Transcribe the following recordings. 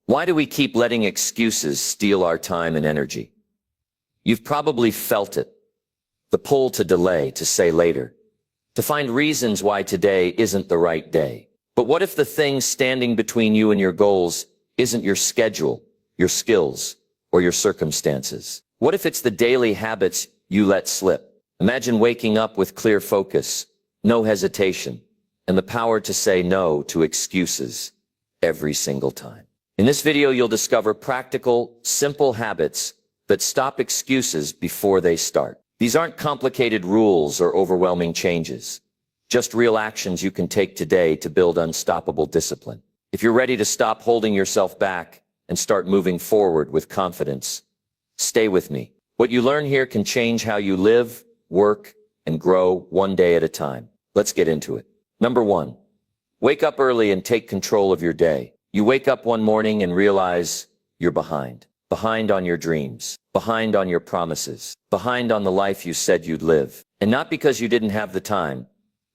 Why do we keep letting excuses steal our time and energy? You've probably felt it. The pull to delay, to say later, to find reasons why today isn't the right day. But what if the thing standing between you and your goals isn't your schedule, your skills, or your circumstances? What if it's the daily habits you let slip? Imagine waking up with clear focus, no hesitation, and the power to say no to excuses every single time. In this video, you'll discover practical, simple habits that stop excuses before they start. These aren't complicated rules or overwhelming changes, just real actions you can take today to build unstoppable discipline. If you're ready to stop holding yourself back and start moving forward with confidence, stay with me. What you learn here can change how you live, work, and grow one day at a time. Let's get into it. Number 1, wake up early and take control of your day. You wake up one morning and realize you're behind. Behind on your dreams. Behind on your promises. Behind on the life you said you'd live. And not because you didn't have the time,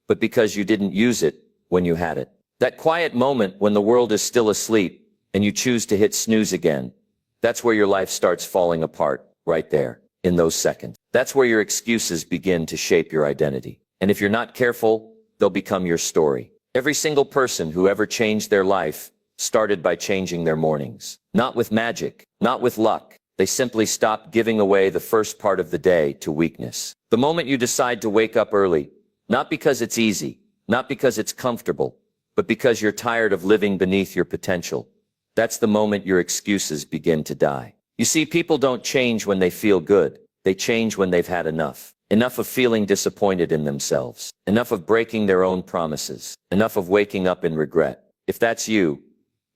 but because you didn't use it when you had it. That quiet moment when the world is still asleep and you choose to hit snooze again, that's where your life starts falling apart, right there, in those seconds. That's where your excuses begin to shape your identity. And if you're not careful, they'll become your story. Every single person who ever changed their life started by changing their mornings. Not with magic, not with luck. They simply stopped giving away the first part of the day to weakness. The moment you decide to wake up early, not because it's easy, not because it's comfortable, but because you're tired of living beneath your potential, that's the moment your excuses begin to die. You see, people don't change when they feel good. They change when they've had enough. Enough of feeling disappointed in themselves. Enough of breaking their own promises. Enough of waking up in regret. If that's you,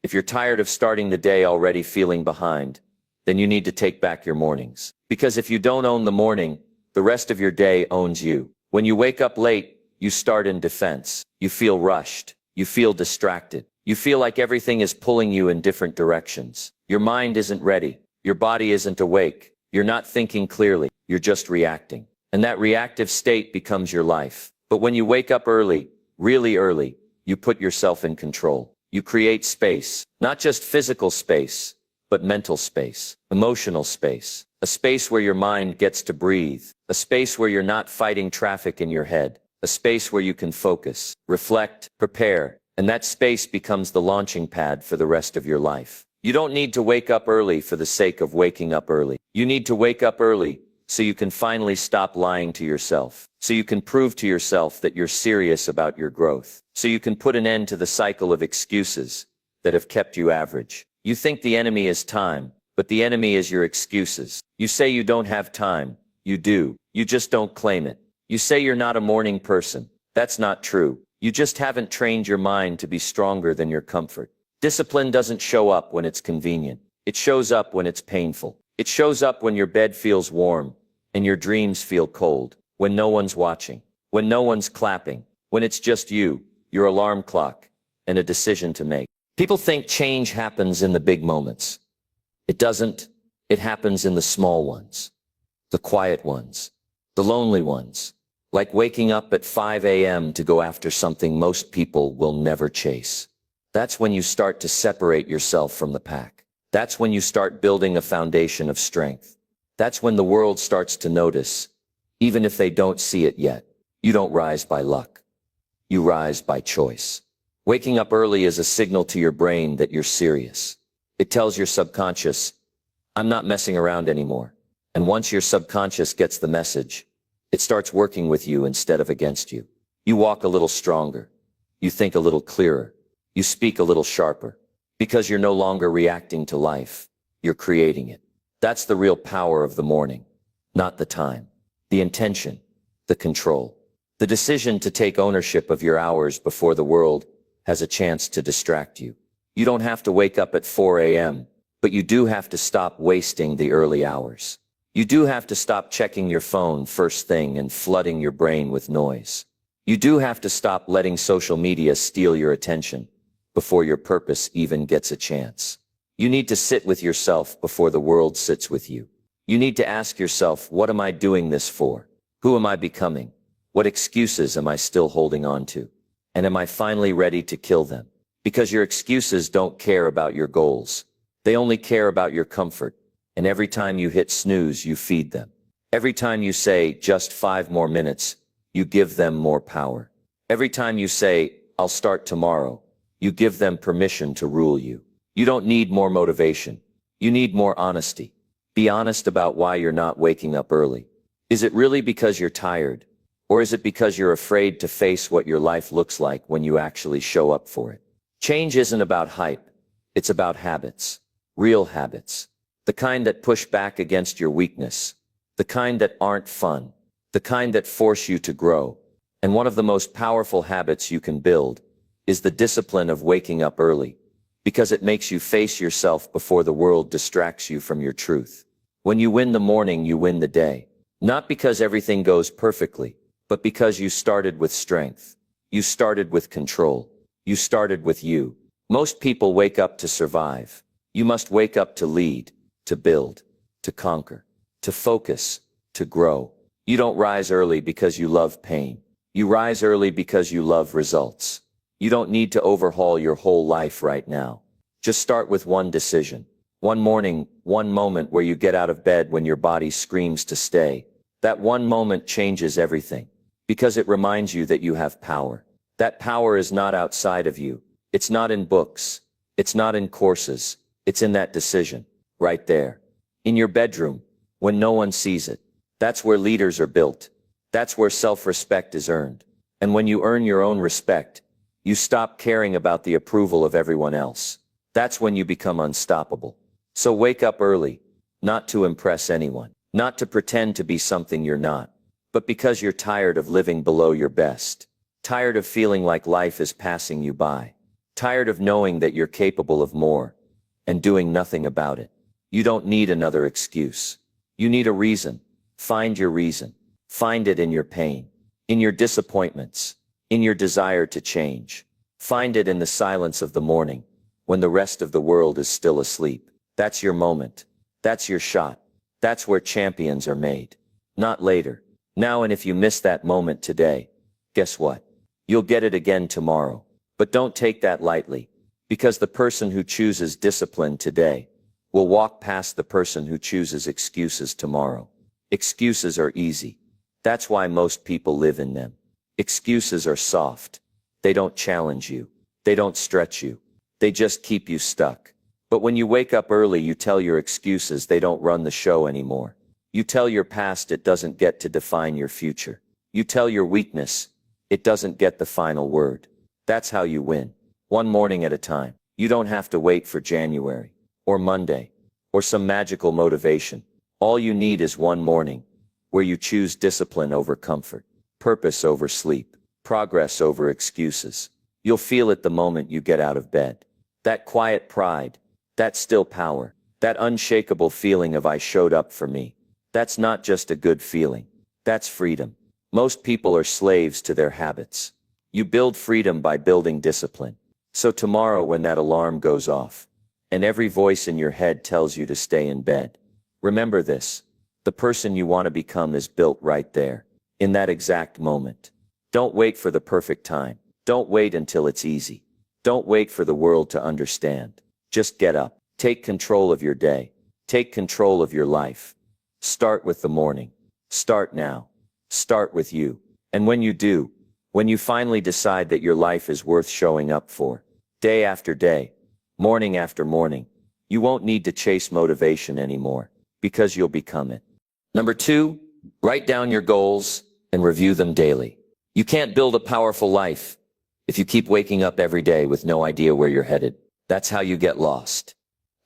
if you're tired of starting the day already feeling behind, then you need to take back your mornings. Because if you don't own the morning, the rest of your day owns you. When you wake up late, you start in defense. You feel rushed. You feel distracted. You feel like everything is pulling you in different directions. Your mind isn't ready. Your body isn't awake. You're not thinking clearly. You're just reacting. And that reactive state becomes your life. But when you wake up early, really early, you put yourself in control. You create space, not just physical space, but mental space, emotional space, a space where your mind gets to breathe, a space where you're not fighting traffic in your head, a space where you can focus, reflect, prepare, and that space becomes the launching pad for the rest of your life. You don't need to wake up early for the sake of waking up early. You need to wake up early so you can finally stop lying to yourself, so you can prove to yourself that you're serious about your growth, so you can put an end to the cycle of excuses that have kept you average. You think the enemy is time, but the enemy is your excuses. You say you don't have time. You do. You just don't claim it. You say you're not a morning person. That's not true. You just haven't trained your mind to be stronger than your comfort. Discipline doesn't show up when it's convenient. It shows up when it's painful. It shows up when your bed feels warm and your dreams feel cold, when no one's watching, when no one's clapping, when it's just you, your alarm clock, and a decision to make. People think change happens in the big moments. It doesn't. It happens in the small ones, the quiet ones, the lonely ones, like waking up at 5 a.m. to go after something most people will never chase. That's when you start to separate yourself from the pack. That's when you start building a foundation of strength. That's when the world starts to notice, even if they don't see it yet. You don't rise by luck. You rise by choice. Waking up early is a signal to your brain that you're serious. It tells your subconscious, I'm not messing around anymore. And once your subconscious gets the message, it starts working with you instead of against you. You walk a little stronger. You think a little clearer. You speak a little sharper. Because you're no longer reacting to life, you're creating it. That's the real power of the morning, not the time, the intention, the control, the decision to take ownership of your hours before the world has a chance to distract you. You don't have to wake up at 4 a.m., but you do have to stop wasting the early hours. You do have to stop checking your phone first thing and flooding your brain with noise. You do have to stop letting social media steal your attention before your purpose even gets a chance. You need to sit with yourself before the world sits with you. You need to ask yourself, what am I doing this for? Who am I becoming? What excuses am I still holding on to? And am I finally ready to kill them? Because your excuses don't care about your goals. They only care about your comfort. And every time you hit snooze, you feed them. Every time you say, just 5 more minutes, you give them more power. Every time you say, I'll start tomorrow, you give them permission to rule you. You don't need more motivation. You need more honesty. Be honest about why you're not waking up early. Is it really because you're tired? Or is it because you're afraid to face what your life looks like when you actually show up for it? Change isn't about hype. It's about habits. Real habits. The kind that push back against your weakness. The kind that aren't fun. The kind that force you to grow. And one of the most powerful habits you can build is the discipline of waking up early, because it makes you face yourself before the world distracts you from your truth. When you win the morning, you win the day. Not because everything goes perfectly, but because you started with strength. You started with control. You started with you. Most people wake up to survive. You must wake up to lead, to build, to conquer, to focus, to grow. You don't rise early because you love pain. You rise early because you love results. You don't need to overhaul your whole life right now. Just start with one decision. One morning, one moment where you get out of bed when your body screams to stay. That one moment changes everything, because it reminds you that you have power. That power is not outside of you. It's not in books. It's not in courses. It's in that decision, right there. In your bedroom, when no one sees it. That's where leaders are built. That's where self-respect is earned. And when you earn your own respect, you stop caring about the approval of everyone else. That's when you become unstoppable. So wake up early, not to impress anyone, not to pretend to be something you're not, but because you're tired of living below your best, tired of feeling like life is passing you by, tired of knowing that you're capable of more and doing nothing about it. You don't need another excuse. You need a reason. Find your reason. Find it in your pain, in your disappointments, in your desire to change. Find it in the silence of the morning, when the rest of the world is still asleep. That's your moment. That's your shot. That's where champions are made. Not later. Now, and if you miss that moment today, guess what? You'll get it again tomorrow. But don't take that lightly, because the person who chooses discipline today will walk past the person who chooses excuses tomorrow. Excuses are easy. That's why most people live in them. Excuses are soft. They don't challenge you. They don't stretch you. They just keep you stuck. But when you wake up early, you tell your excuses they don't run the show anymore. You tell your past it doesn't get to define your future. You tell your weakness it doesn't get the final word. That's how you win. One morning at a time. You don't have to wait for January, or Monday, or some magical motivation. All you need is one morning, where you choose discipline over comfort, purpose over sleep, progress over excuses. You'll feel it the moment you get out of bed. That quiet pride, that still power, that unshakable feeling of I showed up for me. That's not just a good feeling. That's freedom. Most people are slaves to their habits. You build freedom by building discipline. So tomorrow when that alarm goes off, and every voice in your head tells you to stay in bed, remember this. The person you want to become is built right there, in that exact moment. Don't wait for the perfect time. Don't wait until it's easy. Don't wait for the world to understand. Just get up. Take control of your day. Take control of your life. Start with the morning. Start now. Start with you. And when you do, when you finally decide that your life is worth showing up for, day after day, morning after morning, you won't need to chase motivation anymore, because you'll become it. Number 2, write down your goals and review them daily. You can't build a powerful life if you keep waking up every day with no idea where you're headed. That's how you get lost.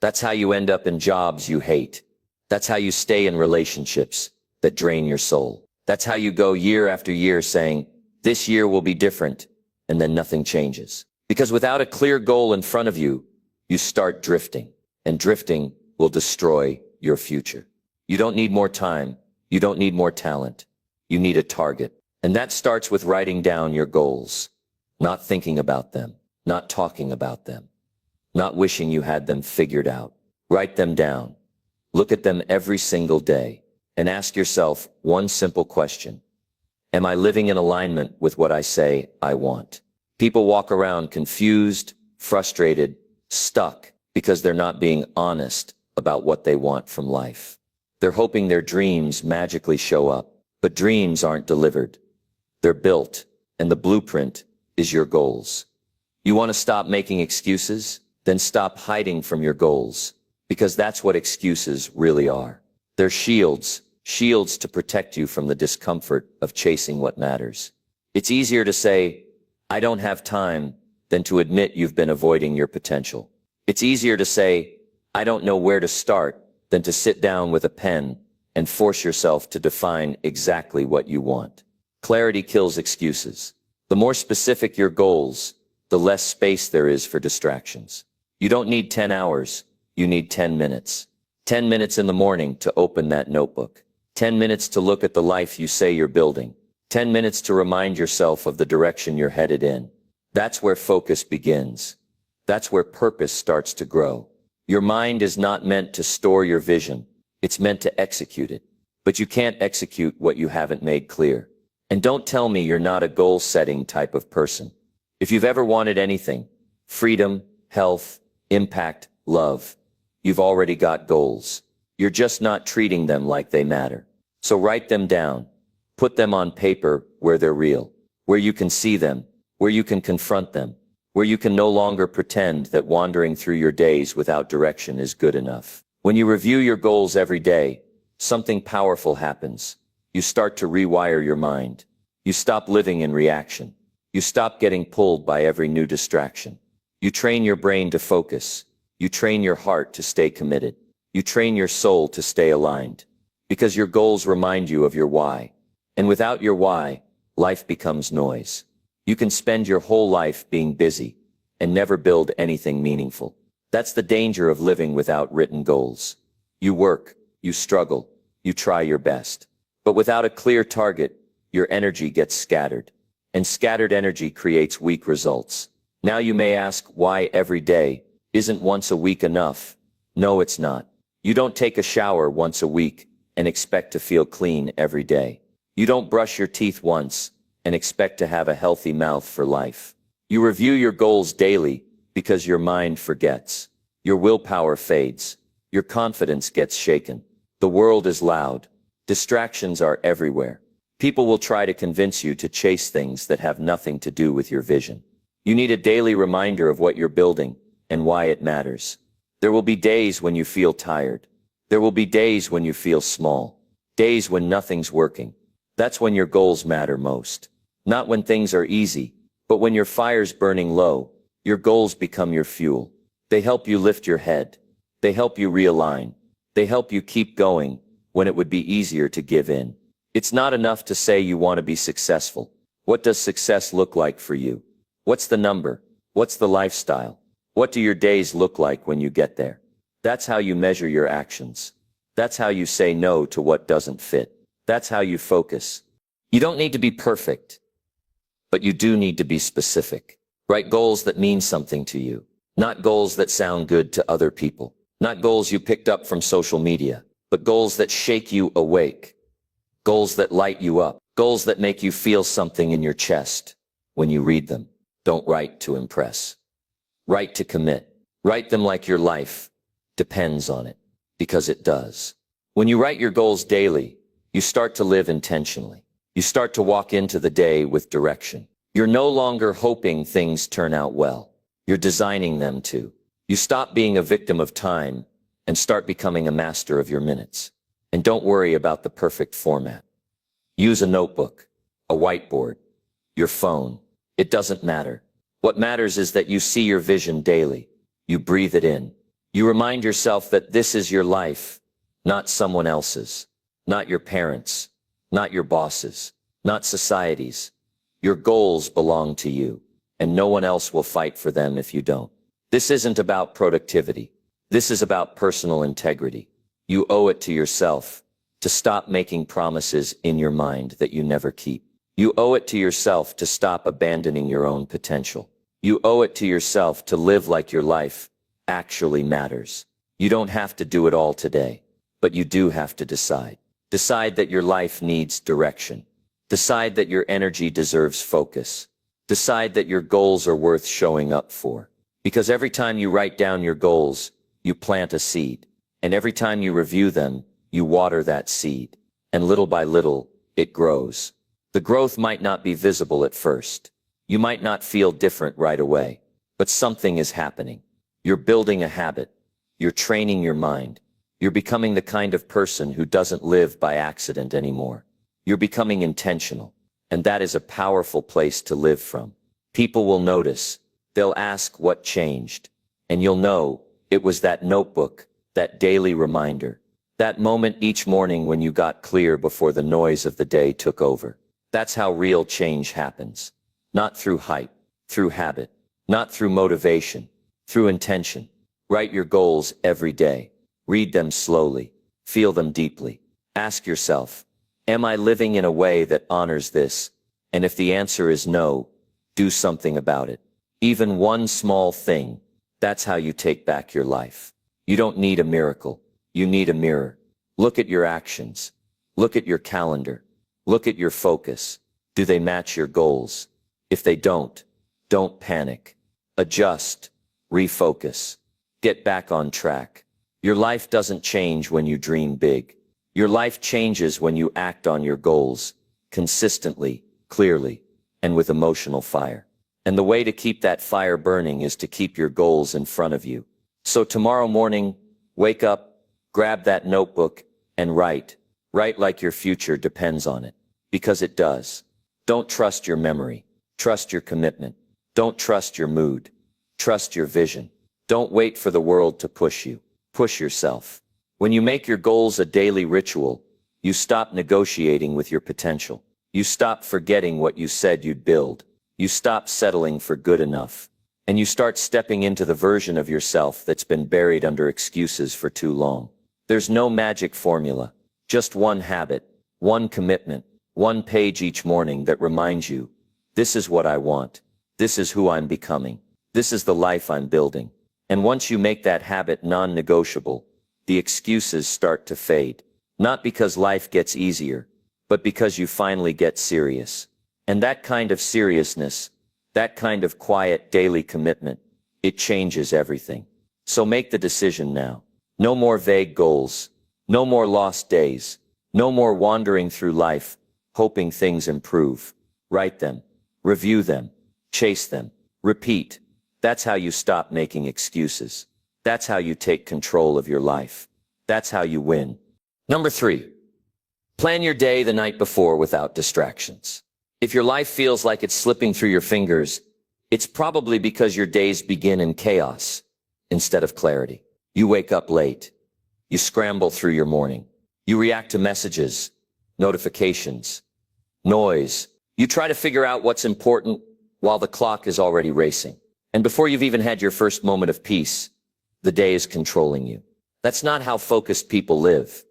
That's how you end up in jobs you hate. That's how you stay in relationships that drain your soul. That's how you go year after year saying, this year will be different, and then nothing changes. Because without a clear goal in front of you, you start drifting, and drifting will destroy your future. You don't need more time. You don't need more talent. You need a target. And that starts with writing down your goals, not thinking about them, not talking about them, not wishing you had them figured out. Write them down. Look at them every single day and ask yourself one simple question. Am I living in alignment with what I say I want? People walk around confused, frustrated, stuck, because they're not being honest about what they want from life. They're hoping their dreams magically show up, but dreams aren't delivered. They're built, and the blueprint is your goals. You want to stop making excuses? Then stop hiding from your goals, because that's what excuses really are. They're shields to protect you from the discomfort of chasing what matters. It's easier to say, I don't have time, than to admit you've been avoiding your potential. It's easier to say, I don't know where to start, than to sit down with a pen and force yourself to define exactly what you want. Clarity kills excuses. The more specific your goals, the less space there is for distractions. You don't need 10 hours, you need 10 minutes. 10 minutes in the morning to open that notebook. 10 minutes to look at the life you say you're building. 10 minutes to remind yourself of the direction you're headed in. That's where focus begins. That's where purpose starts to grow. Your mind is not meant to store your vision. It's meant to execute it. But you can't execute what you haven't made clear. And don't tell me you're not a goal-setting type of person. If you've ever wanted anything, freedom, health, impact, love, you've already got goals. You're just not treating them like they matter. So write them down. Put them on paper where they're real, where you can see them, where you can confront them, where you can no longer pretend that wandering through your days without direction is good enough. When you review your goals every day, something powerful happens. You start to rewire your mind. You stop living in reaction. You stop getting pulled by every new distraction. You train your brain to focus. You train your heart to stay committed. You train your soul to stay aligned. Because your goals remind you of your why. And without your why, life becomes noise. You can spend your whole life being busy and never build anything meaningful. That's the danger of living without written goals. You work, you struggle, you try your best. But without a clear target, your energy gets scattered. And scattered energy creates weak results. Now you may ask why every day isn't once a week enough? No, it's not. You don't take a shower once a week and expect to feel clean every day. You don't brush your teeth once and expect to have a healthy mouth for life. You review your goals daily because your mind forgets. Your willpower fades. Your confidence gets shaken. The world is loud. Distractions are everywhere. People will try to convince you to chase things that have nothing to do with your vision. You need a daily reminder of what you're building and why it matters. There will be days when you feel tired. There will be days when you feel small. Days when nothing's working. That's when your goals matter most. Not when things are easy, but when your fire's burning low. Your goals become your fuel. They help you lift your head. They help you realign. They help you keep going when it would be easier to give in. It's not enough to say you want to be successful. What does success look like for you? What's the number? What's the lifestyle? What do your days look like when you get there? That's how you measure your actions. That's how you say no to what doesn't fit. That's how you focus. You don't need to be perfect, but you do need to be specific. Write goals that mean something to you, not goals that sound good to other people, not goals you picked up from social media, but goals that shake you awake, goals that light you up, goals that make you feel something in your chest when you read them. Don't write to impress. Write to commit. Write them like your life depends on it, because it does. When you write your goals daily, you start to live intentionally. You start to walk into the day with direction. You're no longer hoping things turn out well. You're designing them to. You stop being a victim of time and start becoming a master of your minutes. And don't worry about the perfect format. Use a notebook, a whiteboard, your phone. It doesn't matter. What matters is that you see your vision daily. You breathe it in. You remind yourself that this is your life, not someone else's, not your parents', not your bosses', not society's. Your goals belong to you, and no one else will fight for them if you don't. This isn't about productivity. This is about personal integrity. You owe it to yourself to stop making promises in your mind that you never keep. You owe it to yourself to stop abandoning your own potential. You owe it to yourself to live like your life actually matters. You don't have to do it all today, but you do have to decide. Decide that your life needs direction. Decide that your energy deserves focus. Decide that your goals are worth showing up for. Because every time you write down your goals, you plant a seed. And every time you review them, you water that seed. And little by little, it grows. The growth might not be visible at first. You might not feel different right away. But something is happening. You're building a habit. You're training your mind. You're becoming the kind of person who doesn't live by accident anymore. You're becoming intentional. And that is a powerful place to live from. People will notice. They'll ask what changed. And you'll know it was that notebook, that daily reminder, that moment each morning when you got clear before the noise of the day took over. That's how real change happens. Not through hype, through habit, not through motivation, through intention. Write your goals every day. Read them slowly. Feel them deeply. Ask yourself, am I living in a way that honors this? And if the answer is no, do something about it. Even one small thing. That's how you take back your life. You don't need a miracle. You need a mirror. Look at your actions. Look at your calendar. Look at your focus. Do they match your goals? If they don't panic. Adjust. Refocus. Get back on track. Your life doesn't change when you dream big. Your life changes when you act on your goals, consistently, clearly, and with emotional fire. And the way to keep that fire burning is to keep your goals in front of you. So tomorrow morning, wake up, grab that notebook, and write. Write like your future depends on it. Because it does. Don't trust your memory. Trust your commitment. Don't trust your mood. Trust your vision. Don't wait for the world to push you. Push yourself. When you make your goals a daily ritual, you stop negotiating with your potential. You stop forgetting what you said you'd build. You stop settling for good enough. And you start stepping into the version of yourself that's been buried under excuses for too long. There's no magic formula. Just one habit, one commitment, one page each morning that reminds you, this is what I want. This is who I'm becoming. This is the life I'm building. And once you make that habit non-negotiable, the excuses start to fade. Not because life gets easier, but because you finally get serious. And that kind of seriousness, that kind of quiet daily commitment, it changes everything. So make the decision now. No more vague goals. No more lost days. No more wandering through life, hoping things improve. Write them. Review them. Chase them. Repeat. That's how you stop making excuses. That's how you take control of your life. That's how you win. Number 3. Plan your day the night before without distractions. If your life feels like it's slipping through your fingers, it's probably because your days begin in chaos instead of clarity. You wake up late. You scramble through your morning. You react to messages, notifications, noise. You try to figure out what's important while the clock is already racing. And before you've even had your first moment of peace, the day is controlling you. That's not how focused people live.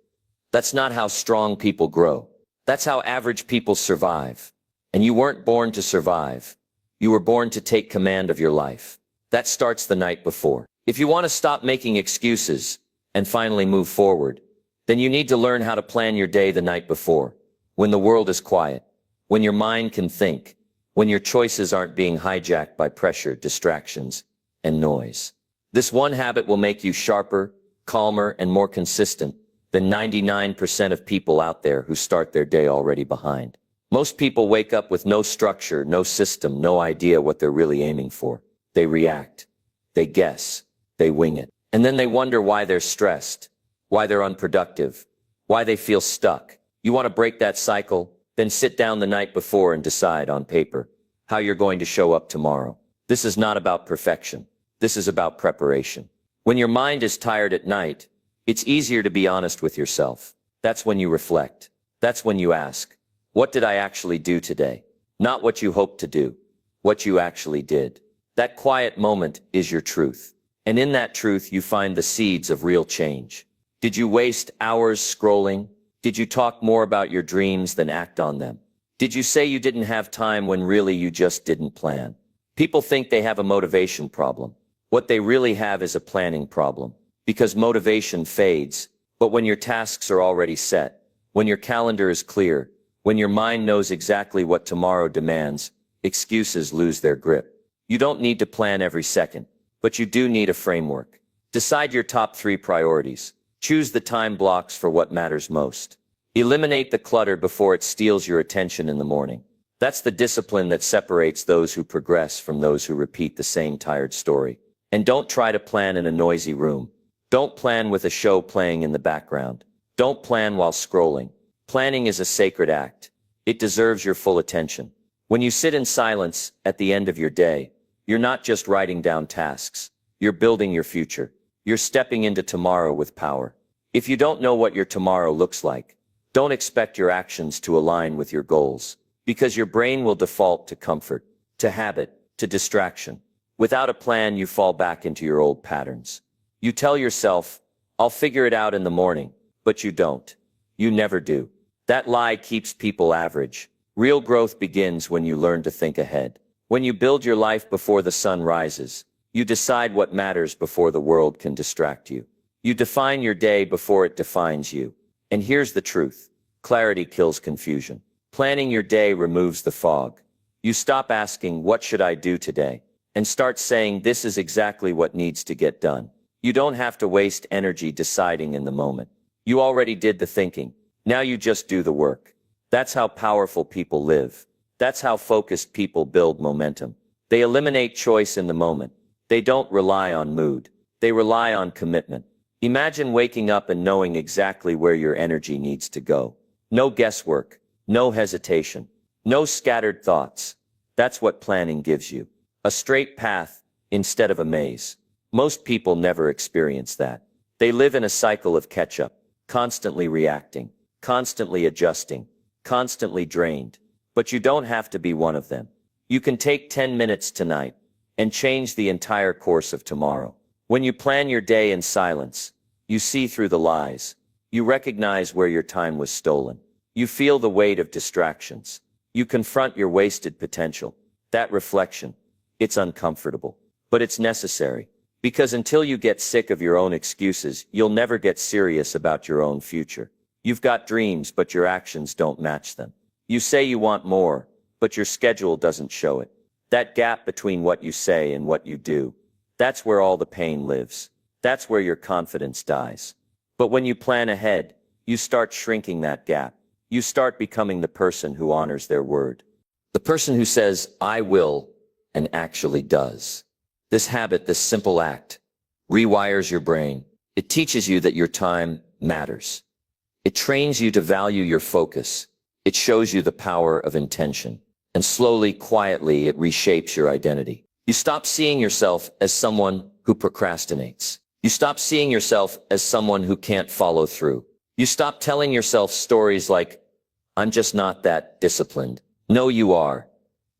That's not how strong people grow. That's how average people survive. And you weren't born to survive. You were born to take command of your life. That starts the night before. If you want to stop making excuses and finally move forward, then you need to learn how to plan your day the night before, when the world is quiet, when your mind can think, when your choices aren't being hijacked by pressure, distractions, and noise. This one habit will make you sharper, calmer, and more consistent than 99% of people out there who start their day already behind. Most people wake up with no structure, no system, no idea what they're really aiming for. They react. They guess. They wing it. And then they wonder why they're stressed, why they're unproductive, why they feel stuck. You want to break that cycle? Then sit down the night before and decide on paper how you're going to show up tomorrow. This is not about perfection. This is about preparation. When your mind is tired at night, it's easier to be honest with yourself. That's when you reflect. That's when you ask, what did I actually do today? Not what you hoped to do, what you actually did. That quiet moment is your truth. And in that truth, you find the seeds of real change. Did you waste hours scrolling? Did you talk more about your dreams than act on them? Did you say you didn't have time when really you just didn't plan? People think they have a motivation problem. What they really have is a planning problem. Because motivation fades, but when your tasks are already set, when your calendar is clear, when your mind knows exactly what tomorrow demands, excuses lose their grip. You don't need to plan every second. but you do need a framework. Decide your top 3 priorities. Choose the time blocks for what matters most. Eliminate the clutter before it steals your attention in the morning. That's the discipline that separates those who progress from those who repeat the same tired story. And don't try to plan in a noisy room. Don't plan with a show playing in the background. Don't plan while scrolling. Planning is a sacred act. It deserves your full attention. When you sit in silence at the end of your day, you're not just writing down tasks. You're building your future. You're stepping into tomorrow with power. If you don't know what your tomorrow looks like, don't expect your actions to align with your goals, because your brain will default to comfort, to habit, to distraction. Without a plan, you fall back into your old patterns. You tell yourself, I'll figure it out in the morning, but you don't. You never do. That lie keeps people average. Real growth begins when you learn to think ahead. When you build your life before the sun rises, you decide what matters before the world can distract you. You define your day before it defines you. And here's the truth. Clarity kills confusion. Planning your day removes the fog. You stop asking, what should I do today? And start saying, this is exactly what needs to get done. You don't have to waste energy deciding in the moment. You already did the thinking. Now you just do the work. That's how powerful people live. That's how focused people build momentum. They eliminate choice in the moment. They don't rely on mood. They rely on commitment. Imagine waking up and knowing exactly where your energy needs to go. No guesswork, no hesitation, no scattered thoughts. That's what planning gives you. A straight path instead of a maze. Most people never experience that. They live in a cycle of catch-up, constantly reacting, constantly adjusting, constantly drained. But you don't have to be one of them. You can take 10 minutes tonight and change the entire course of tomorrow. When you plan your day in silence, you see through the lies. You recognize where your time was stolen. You feel the weight of distractions. You confront your wasted potential. That reflection, it's uncomfortable, but it's necessary. Because until you get sick of your own excuses, you'll never get serious about your own future. You've got dreams, but your actions don't match them. You say you want more, but your schedule doesn't show it. That gap between what you say and what you do, that's where all the pain lives. That's where your confidence dies. But when you plan ahead, you start shrinking that gap. You start becoming the person who honors their word. The person who says, I will, and actually does. This habit, this simple act, rewires your brain. It teaches you that your time matters. It trains you to value your focus. It shows you the power of intention. And slowly, quietly, it reshapes your identity. You stop seeing yourself as someone who procrastinates. You stop seeing yourself as someone who can't follow through. You stop telling yourself stories like, I'm just not that disciplined. No, you are.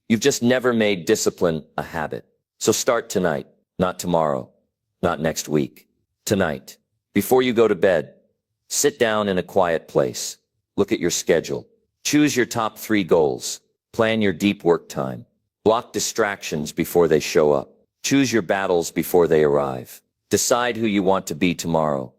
You've just never made discipline a habit. So start tonight, not tomorrow, not next week. Tonight, before you go to bed, sit down in a quiet place. Look at your schedule. Choose your top 3 goals. Plan your deep work time. Block distractions before they show up. Choose your battles before they arrive. Decide who you want to be tomorrow.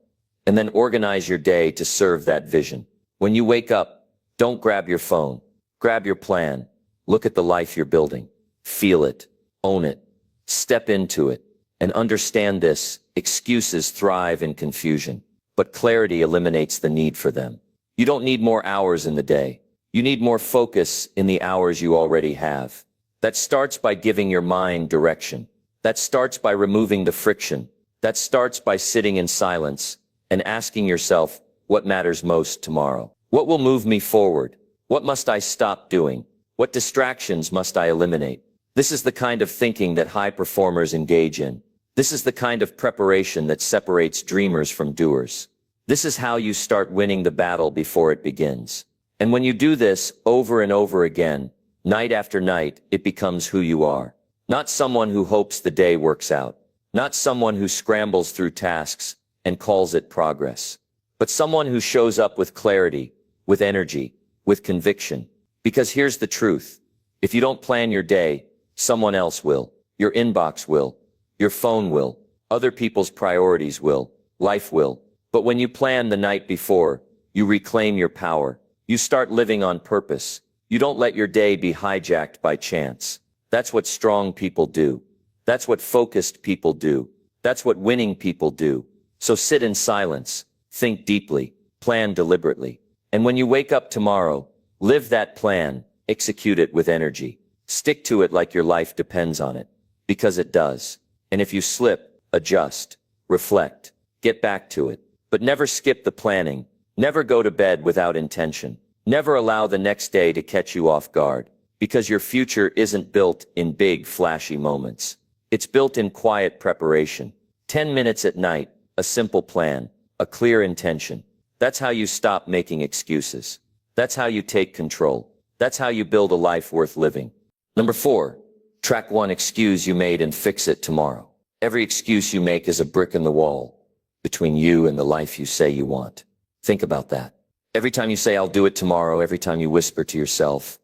And then organize your day to serve that vision. When you wake up, don't grab your phone. Grab your plan. Look at the life you're building. Feel it. Own it. Step into it. And understand this: excuses thrive in confusion, but clarity eliminates the need for them. You don't need more hours in the day. You need more focus in the hours you already have. That starts by giving your mind direction. That starts by removing the friction. That starts by sitting in silence and asking yourself, what matters most tomorrow? What will move me forward? What must I stop doing? What distractions must I eliminate? This is the kind of thinking that high performers engage in. This is the kind of preparation that separates dreamers from doers. This is how you start winning the battle before it begins. And when you do this over and over again, night after night, it becomes who you are. Not someone who hopes the day works out. Not someone who scrambles through tasks and calls it progress. But someone who shows up with clarity, with energy, with conviction. Because here's the truth. If you don't plan your day, someone else will. Your inbox will. Your phone will. Other people's priorities will. Life will. But when you plan the night before, you reclaim your power. You start living on purpose. You don't let your day be hijacked by chance. That's what strong people do. That's what focused people do. That's what winning people do. So sit in silence, think deeply, plan deliberately. And when you wake up tomorrow, live that plan, execute it with energy. Stick to it like your life depends on it, because it does. And if you slip, adjust, reflect, get back to it. But never skip the planning. Never go to bed without intention. Never allow the next day to catch you off guard, because your future isn't built in big, flashy moments. It's built in quiet preparation. 10 minutes at night, a simple plan, a clear intention. That's how you stop making excuses. That's how you take control. That's how you build a life worth living. Number 4, track one excuse you made and fix it tomorrow. Every excuse you make is a brick in the wall between you and the life you say you want. Think about that. Every time you say, I'll do it tomorrow, every time you whisper to yourself,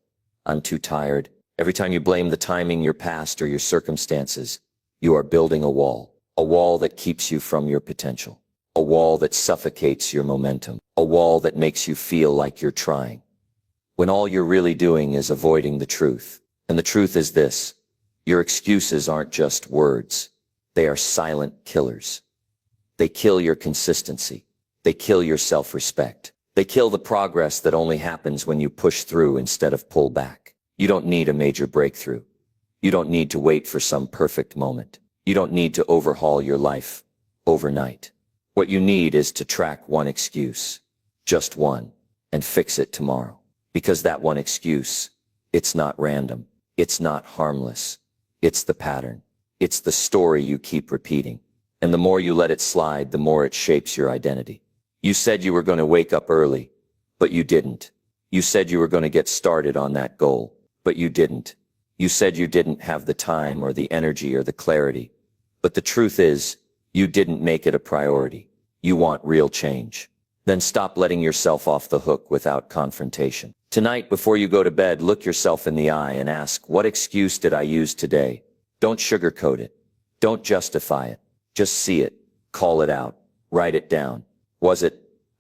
I'm too tired, every time you blame the timing, your past, or your circumstances, you are building a wall that keeps you from your potential, a wall that suffocates your momentum, a wall that makes you feel like you're trying, when all you're really doing is avoiding the truth. And the truth is this: your excuses aren't just words. They are silent killers. They kill your consistency. They kill your self-respect. They kill the progress that only happens when you push through instead of pull back. You don't need a major breakthrough. You don't need to wait for some perfect moment. You don't need to overhaul your life overnight. What you need is to track one excuse, just one, and fix it tomorrow. Because that one excuse, it's not random. It's not harmless. It's the pattern. It's the story you keep repeating. And the more you let it slide, the more it shapes your identity. You said you were going to wake up early, but you didn't. You said you were going to get started on that goal, but you didn't. You said you didn't have the time or the energy or the clarity. But the truth is, you didn't make it a priority. You want real change. Then stop letting yourself off the hook without confrontation. Tonight, before you go to bed, look yourself in the eye and ask, what excuse did I use today? Don't sugarcoat it. Don't justify it. Just see it. Call it out. Write it down. Was it,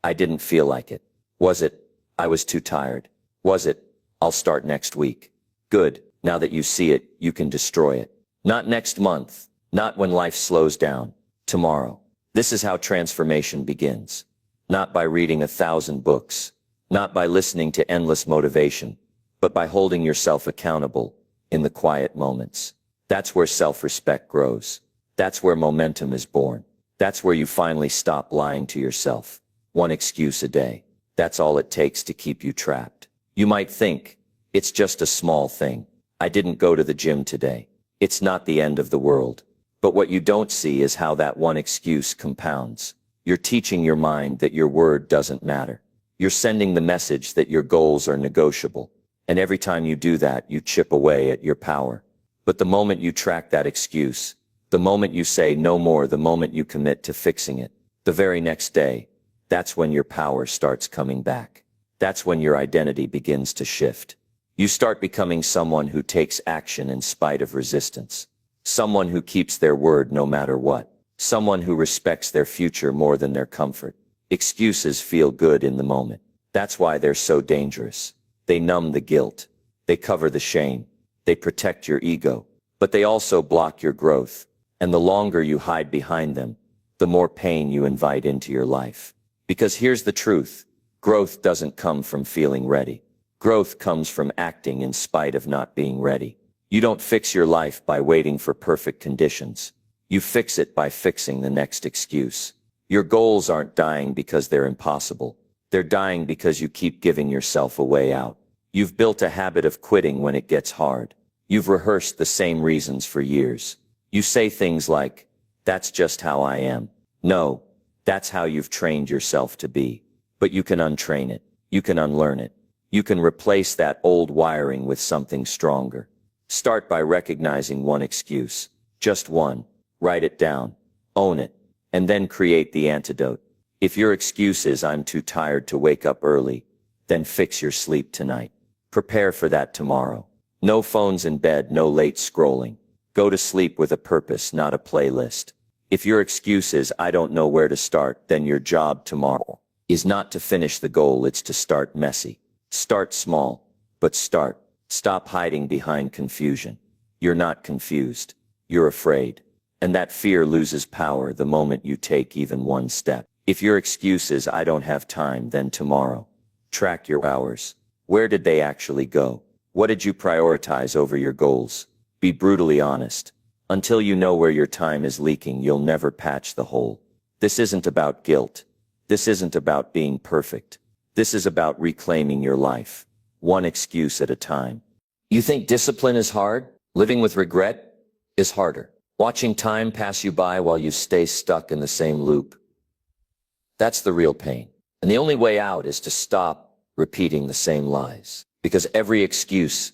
I didn't feel like it? Was it, I was too tired? Was it, I'll start next week? Good. Now that you see it, you can destroy it. Not next month. Not when life slows down. Tomorrow. This is how transformation begins. Not by reading 1,000 books. Not by listening to endless motivation, but by holding yourself accountable in the quiet moments. That's where self-respect grows. That's where momentum is born. That's where you finally stop lying to yourself. One excuse a day. That's all it takes to keep you trapped. You might think, it's just a small thing. I didn't go to the gym today. It's not the end of the world. But what you don't see is how that one excuse compounds. You're teaching your mind that your word doesn't matter. You're sending the message that your goals are negotiable. And every time you do that, you chip away at your power. But the moment you track that excuse, the moment you say no more, the moment you commit to fixing it, the very next day, that's when your power starts coming back. That's when your identity begins to shift. You start becoming someone who takes action in spite of resistance. Someone who keeps their word no matter what. Someone who respects their future more than their comfort. Excuses feel good in the moment. That's why they're so dangerous. They numb the guilt. They cover the shame. They protect your ego. But they also block your growth. And the longer you hide behind them, the more pain you invite into your life. Because here's the truth. Growth doesn't come from feeling ready. Growth comes from acting in spite of not being ready. You don't fix your life by waiting for perfect conditions. You fix it by fixing the next excuse. Your goals aren't dying because they're impossible. They're dying because you keep giving yourself a way out. You've built a habit of quitting when it gets hard. You've rehearsed the same reasons for years. You say things like, that's just how I am. No, that's how you've trained yourself to be. But you can untrain it. You can unlearn it. You can replace that old wiring with something stronger. Start by recognizing one excuse. Just one. Write it down. Own it. And then create the antidote. If your excuse is I'm too tired to wake up early, then fix your sleep tonight. Prepare for that tomorrow. No phones in bed, no late scrolling. Go to sleep with a purpose, not a playlist. If your excuse is I don't know where to start, then your job tomorrow is not to finish the goal, it's to start messy. Start small, but start. Stop hiding behind confusion. You're not confused. You're afraid. And that fear loses power the moment you take even one step. If your excuse is, "I don't have time, then tomorrow," track your hours. Where did they actually go? What did you prioritize over your goals? Be brutally honest. Until you know where your time is leaking, you'll never patch the hole. This isn't about guilt. This isn't about being perfect. This is about reclaiming your life, one excuse at a time. You think discipline is hard? Living with regret is harder. Watching time pass you by while you stay stuck in the same loop, that's the real pain. And the only way out is to stop repeating the same lies. Because every excuse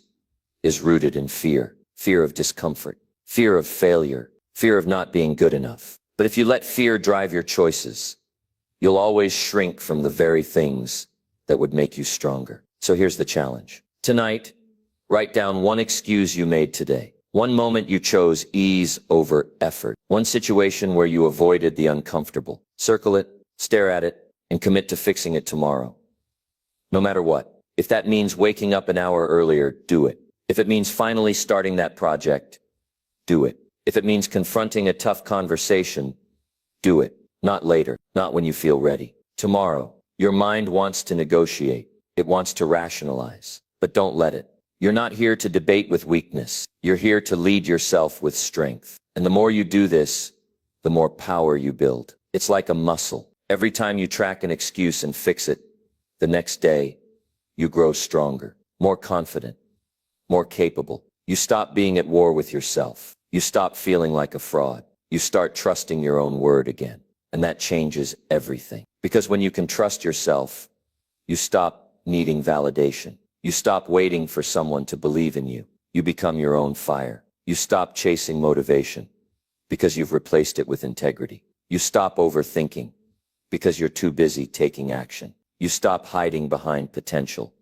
is rooted in fear. Fear of discomfort, fear of failure, fear of not being good enough. But if you let fear drive your choices, you'll always shrink from the very things that would make you stronger. So here's the challenge. Tonight, write down one excuse you made today. One moment you chose ease over effort. One situation where you avoided the uncomfortable. Circle it, stare at it, and commit to fixing it tomorrow. No matter what. If that means waking up an hour earlier, do it. If it means finally starting that project, do it. If it means confronting a tough conversation, do it. Not later, not when you feel ready. Tomorrow. Your mind wants to negotiate. It wants to rationalize. But don't let it. You're not here to debate with weakness. You're here to lead yourself with strength. And the more you do this, the more power you build. It's like a muscle. Every time you track an excuse and fix it, the next day, you grow stronger, more confident, more capable. You stop being at war with yourself. You stop feeling like a fraud. You start trusting your own word again. And that changes everything. Because when you can trust yourself, you stop needing validation. You stop waiting for someone to believe in you. You become your own fire. You stop chasing motivation because you've replaced it with integrity. You stop overthinking because you're too busy taking action. You stop hiding behind potential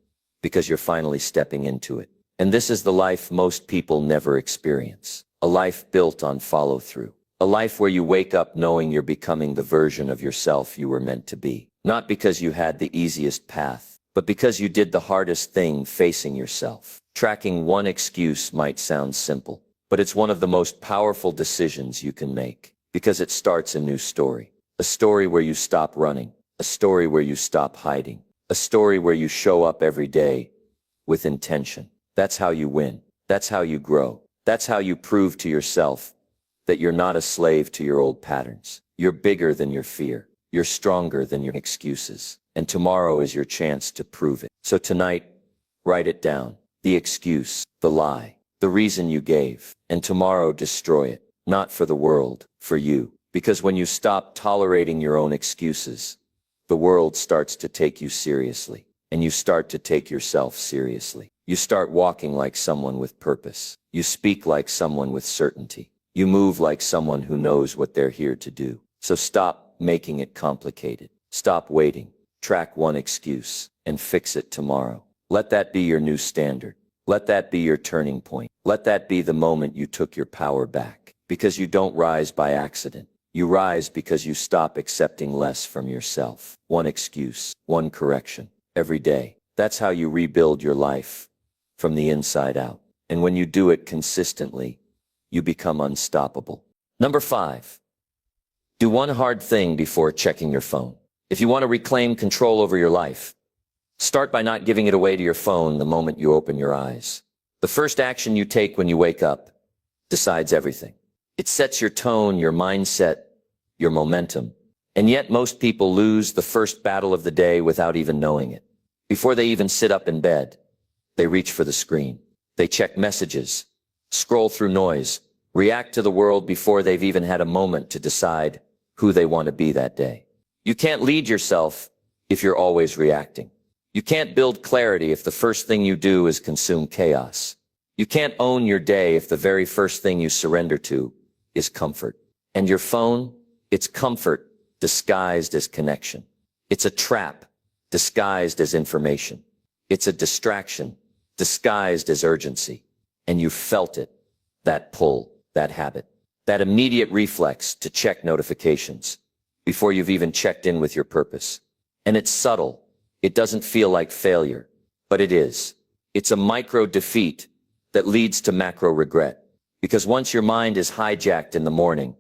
because you're finally stepping into it. And this is the life most people never experience. A life built on follow-through. A life where you wake up knowing you're becoming the version of yourself you were meant to be. Not because you had the easiest path, but because you did the hardest thing facing yourself. Tracking one excuse might sound simple, but it's one of the most powerful decisions you can make. Because it starts a new story. A story where you stop running. A story where you stop hiding. A story where you show up every day with intention. That's how you win. That's how you grow. That's how you prove to yourself that you're not a slave to your old patterns. You're bigger than your fear. You're stronger than your excuses. And tomorrow is your chance to prove it. So tonight, write it down. The excuse, the lie, the reason you gave. And tomorrow destroy it. Not for the world, for you. Because when you stop tolerating your own excuses, the world starts to take you seriously. And you start to take yourself seriously. You start walking like someone with purpose. You speak like someone with certainty. You move like someone who knows what they're here to do. So stop making it complicated. Stop waiting. Track one excuse and fix it tomorrow. Let that be your new standard. Let that be your turning point. Let that be the moment you took your power back. Because you don't rise by accident. You rise because you stop accepting less from yourself. One excuse, one correction, every day. That's how you rebuild your life from the inside out. And when you do it consistently, you become unstoppable. Number 5, do one hard thing before checking your phone. If you want to reclaim control over your life, start by not giving it away to your phone the moment you open your eyes. The first action you take when you wake up decides everything. It sets your tone, your mindset, your momentum. And yet most people lose the first battle of the day without even knowing it. Before they even sit up in bed, they reach for the screen. They check messages, scroll through noise, react to the world before they've even had a moment to decide who they want to be that day. You can't lead yourself if you're always reacting. You can't build clarity if the first thing you do is consume chaos. You can't own your day if the very first thing you surrender to is comfort. And your phone, it's comfort disguised as connection. It's a trap disguised as information. It's a distraction disguised as urgency. And you felt it, that pull, that habit, that immediate reflex to check notifications before you've even checked in with your purpose. And it's subtle. It doesn't feel like failure, but it is. It's a micro defeat that leads to macro regret. Because once your mind is hijacked in the morning,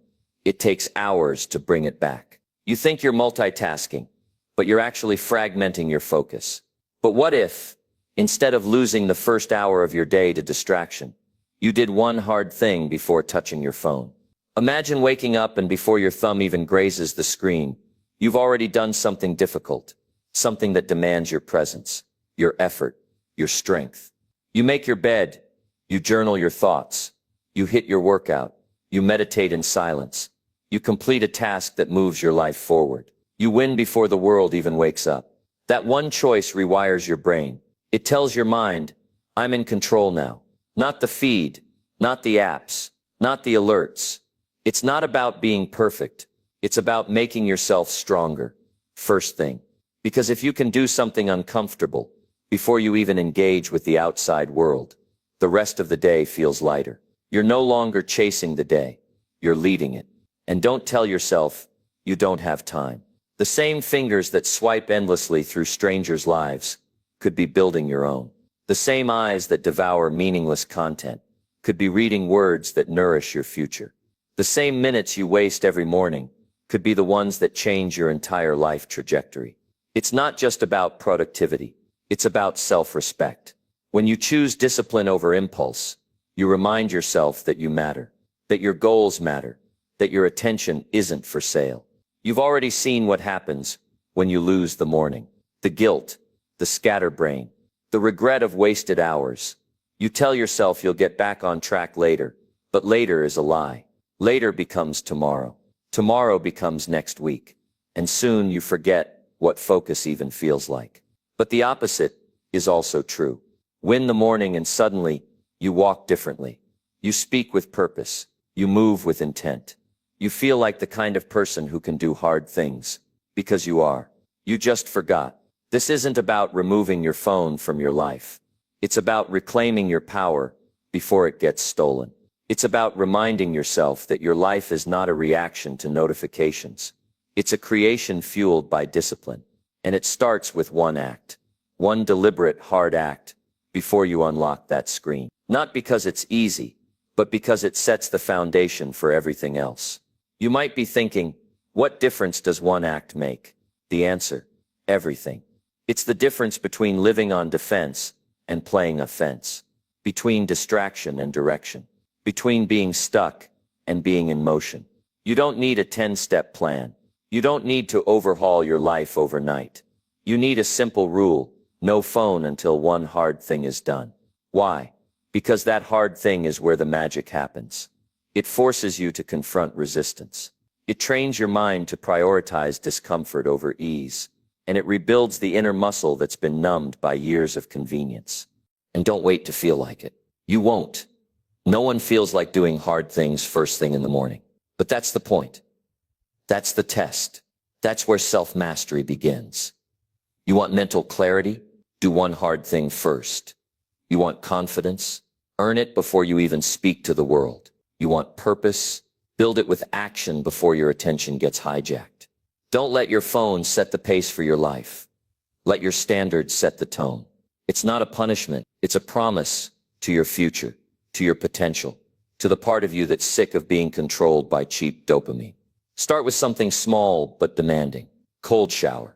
it takes hours to bring it back. You think you're multitasking, but you're actually fragmenting your focus. But what if, instead of losing the first hour of your day to distraction, you did one hard thing before touching your phone? Imagine waking up and before your thumb even grazes the screen, you've already done something difficult, something that demands your presence, your effort, your strength. You make your bed, you journal your thoughts, you hit your workout, you meditate in silence, you complete a task that moves your life forward. You win before the world even wakes up. That one choice rewires your brain. It tells your mind, I'm in control now. Not the feed, not the apps, not the alerts. It's not about being perfect. It's about making yourself stronger. First thing. Because if you can do something uncomfortable before you even engage with the outside world, the rest of the day feels lighter. You're no longer chasing the day. You're leading it. And don't tell yourself you don't have time. The same fingers that swipe endlessly through strangers' lives could be building your own. The same eyes that devour meaningless content could be reading words that nourish your future. The same minutes you waste every morning could be the ones that change your entire life trajectory. It's not just about productivity. It's about self-respect. When you choose discipline over impulse, you remind yourself that you matter, that your goals matter, that your attention isn't for sale. You've already seen what happens when you lose the morning. The guilt, the scatterbrain, the regret of wasted hours. You tell yourself you'll get back on track later, but later is a lie. Later becomes tomorrow. Tomorrow becomes next week. And soon you forget what focus even feels like. But the opposite is also true. Win the morning and suddenly you walk differently. You speak with purpose. You move with intent. You feel like the kind of person who can do hard things. Because you are. You just forgot. This isn't about removing your phone from your life. It's about reclaiming your power before it gets stolen. It's about reminding yourself that your life is not a reaction to notifications. It's a creation fueled by discipline. And it starts with one act. One deliberate, hard act before you unlock that screen. Not because it's easy, but because it sets the foundation for everything else. You might be thinking, what difference does one act make? The answer, everything. It's the difference between living on defense and playing offense. Between distraction and direction. Between being stuck and being in motion. You don't need a 10-step plan. You don't need to overhaul your life overnight. You need a simple rule, no phone until one hard thing is done. Why? Because that hard thing is where the magic happens. It forces you to confront resistance. It trains your mind to prioritize discomfort over ease. And it rebuilds the inner muscle that's been numbed by years of convenience. And don't wait to feel like it. You won't. No one feels like doing hard things first thing in the morning. But that's the point. That's the test. That's where self-mastery begins. You want mental clarity? Do one hard thing first. You want confidence? Earn it before you even speak to the world. You want purpose? Build it with action before your attention gets hijacked. Don't let your phone set the pace for your life. Let your standards set the tone. It's not a punishment. It's a promise to your future, to your potential, to the part of you that's sick of being controlled by cheap dopamine. Start with something small but demanding. Cold shower,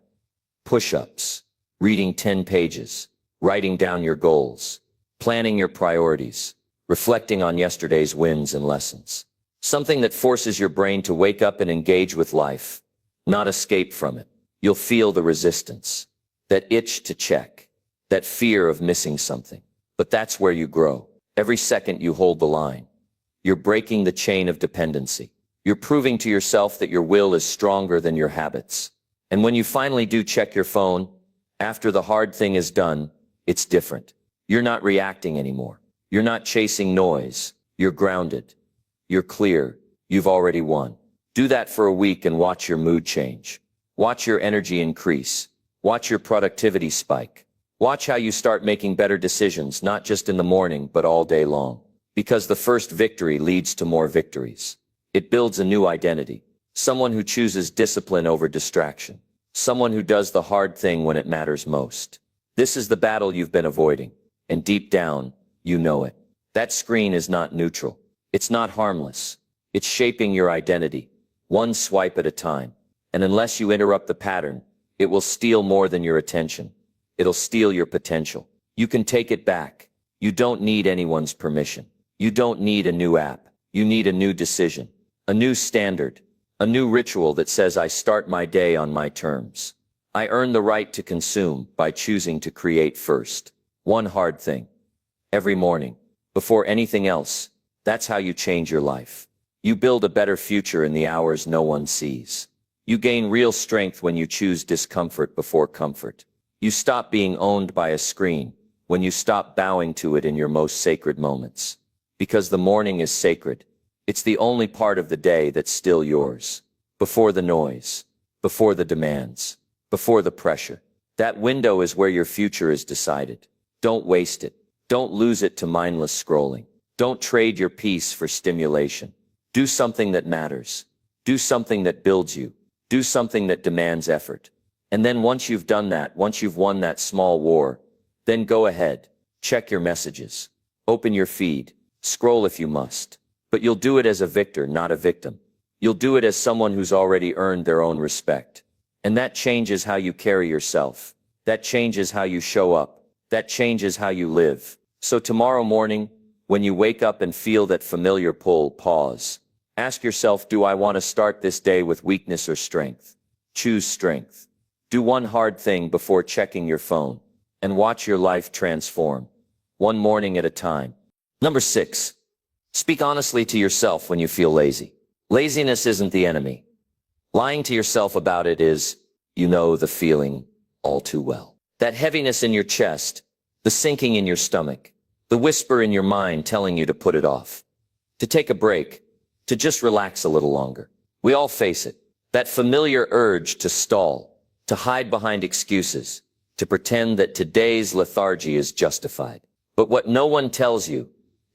push-ups, reading 10 pages, writing down your goals, planning your priorities, reflecting on yesterday's wins and lessons. Something that forces your brain to wake up and engage with life, not escape from it. You'll feel the resistance, that itch to check, that fear of missing something. But that's where you grow. Every second you hold the line, you're breaking the chain of dependency. You're proving to yourself that your will is stronger than your habits. And when you finally do check your phone, after the hard thing is done, it's different. You're not reacting anymore. You're not chasing noise. You're grounded. You're clear. You've already won. Do that for a week and watch your mood change. Watch your energy increase. Watch your productivity spike. Watch how you start making better decisions, not just in the morning, but all day long. Because the first victory leads to more victories. It builds a new identity. Someone who chooses discipline over distraction. Someone who does the hard thing when it matters most. This is the battle you've been avoiding. And deep down, you know it. That screen is not neutral. It's not harmless. It's shaping your identity, one swipe at a time. And unless you interrupt the pattern, it will steal more than your attention. It'll steal your potential. You can take it back. You don't need anyone's permission. You don't need a new app. You need a new decision, a new standard, a new ritual that says I start my day on my terms. I earn the right to consume by choosing to create first. One hard thing. Every morning. Before anything else. That's how you change your life. You build a better future in the hours no one sees. You gain real strength when you choose discomfort before comfort. You stop being owned by a screen when you stop bowing to it in your most sacred moments. Because the morning is sacred. It's the only part of the day that's still yours. Before the noise. Before the demands. Before the pressure. That window is where your future is decided. Don't waste it. Don't lose it to mindless scrolling. Don't trade your peace for stimulation. Do something that matters. Do something that builds you. Do something that demands effort. And then once you've done that, once you've won that small war, then go ahead. Check your messages. Open your feed. Scroll if you must. But you'll do it as a victor, not a victim. You'll do it as someone who's already earned their own respect. And that changes how you carry yourself. That changes how you show up. That changes how you live. So tomorrow morning, when you wake up and feel that familiar pull, pause. Ask yourself, do I want to start this day with weakness or strength? Choose strength. Do one hard thing before checking your phone. And watch your life transform. One morning at a time. Number 6. Speak honestly to yourself when you feel lazy. Laziness isn't the enemy. Lying to yourself about it is, you know the feeling all too well. That heaviness in your chest, the sinking in your stomach, the whisper in your mind telling you to put it off, to take a break, to just relax a little longer. We all face it. That familiar urge to stall, to hide behind excuses, to pretend that today's lethargy is justified. But what no one tells you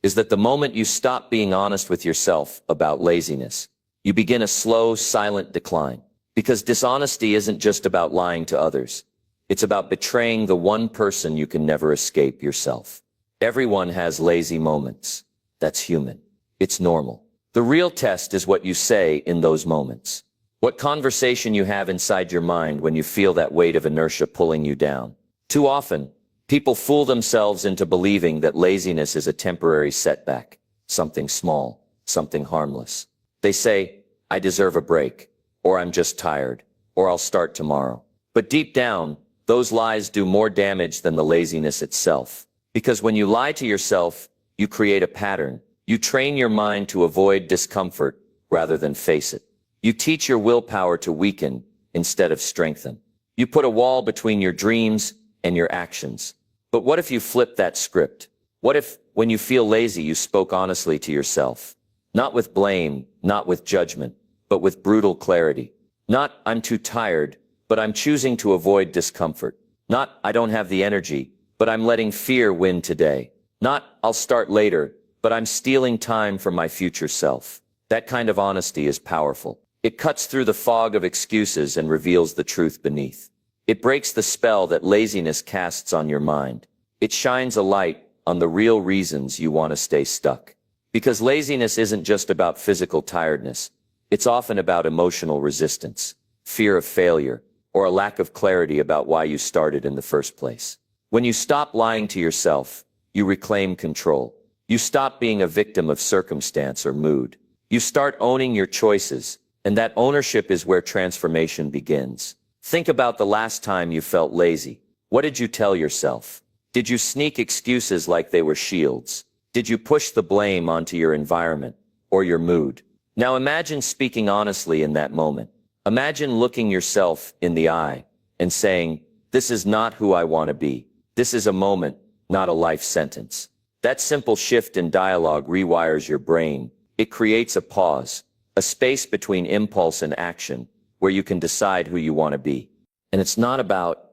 is that the moment you stop being honest with yourself about laziness, you begin a slow, silent decline. Because dishonesty isn't just about lying to others. It's about betraying the one person you can never escape, yourself. Everyone has lazy moments. That's human. It's normal. The real test is what you say in those moments. What conversation you have inside your mind when you feel that weight of inertia pulling you down. Too often, people fool themselves into believing that laziness is a temporary setback, something small, something harmless. They say, I deserve a break, or I'm just tired, or I'll start tomorrow. But deep down, those lies do more damage than the laziness itself. Because when you lie to yourself, you create a pattern. You train your mind to avoid discomfort rather than face it. You teach your willpower to weaken instead of strengthen. You put a wall between your dreams and your actions. But what if you flip that script? What if, when you feel lazy, you spoke honestly to yourself? Not with blame, not with judgment, but with brutal clarity. Not, I'm too tired, but I'm choosing to avoid discomfort. Not, I don't have the energy, but I'm letting fear win today. Not, I'll start later, but I'm stealing time from my future self. That kind of honesty is powerful. It cuts through the fog of excuses and reveals the truth beneath. It breaks the spell that laziness casts on your mind. It shines a light on the real reasons you want to stay stuck. Because laziness isn't just about physical tiredness. It's often about emotional resistance, fear of failure, or a lack of clarity about why you started in the first place. When you stop lying to yourself, you reclaim control. You stop being a victim of circumstance or mood. You start owning your choices, and that ownership is where transformation begins. Think about the last time you felt lazy. What did you tell yourself? Did you sneak excuses like they were shields? Did you push the blame onto your environment or your mood? Now imagine speaking honestly in that moment. Imagine looking yourself in the eye and saying, this is not who I want to be. This is a moment, not a life sentence. That simple shift in dialogue rewires your brain. It creates a pause, a space between impulse and action, where you can decide who you want to be. And it's not about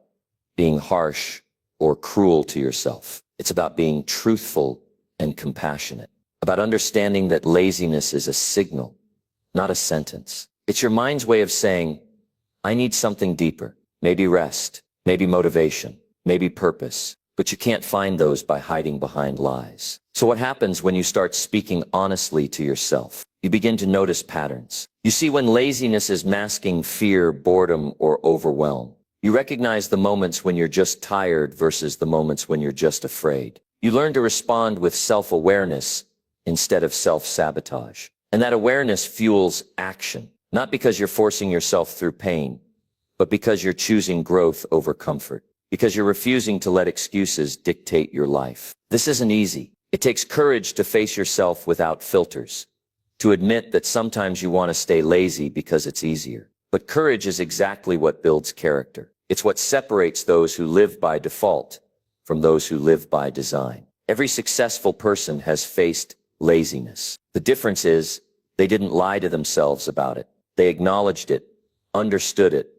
being harsh or cruel to yourself. It's about being truthful and compassionate, about understanding that laziness is a signal, not a sentence. It's your mind's way of saying, I need something deeper, maybe rest, maybe motivation, maybe purpose. but you can't find those by hiding behind lies. So what happens when you start speaking honestly to yourself? You begin to notice patterns. You see when laziness is masking fear, boredom, or overwhelm. You recognize the moments when you're just tired versus the moments when you're just afraid. You learn to respond with self-awareness instead of self-sabotage. And that awareness fuels action, not because you're forcing yourself through pain, but because you're choosing growth over comfort, because you're refusing to let excuses dictate your life. This isn't easy. It takes courage to face yourself without filters, to admit that sometimes you want to stay lazy because it's easier. But courage is exactly what builds character. It's what separates those who live by default from those who live by design. Every successful person has faced laziness. The difference is they didn't lie to themselves about it. They acknowledged it, understood it,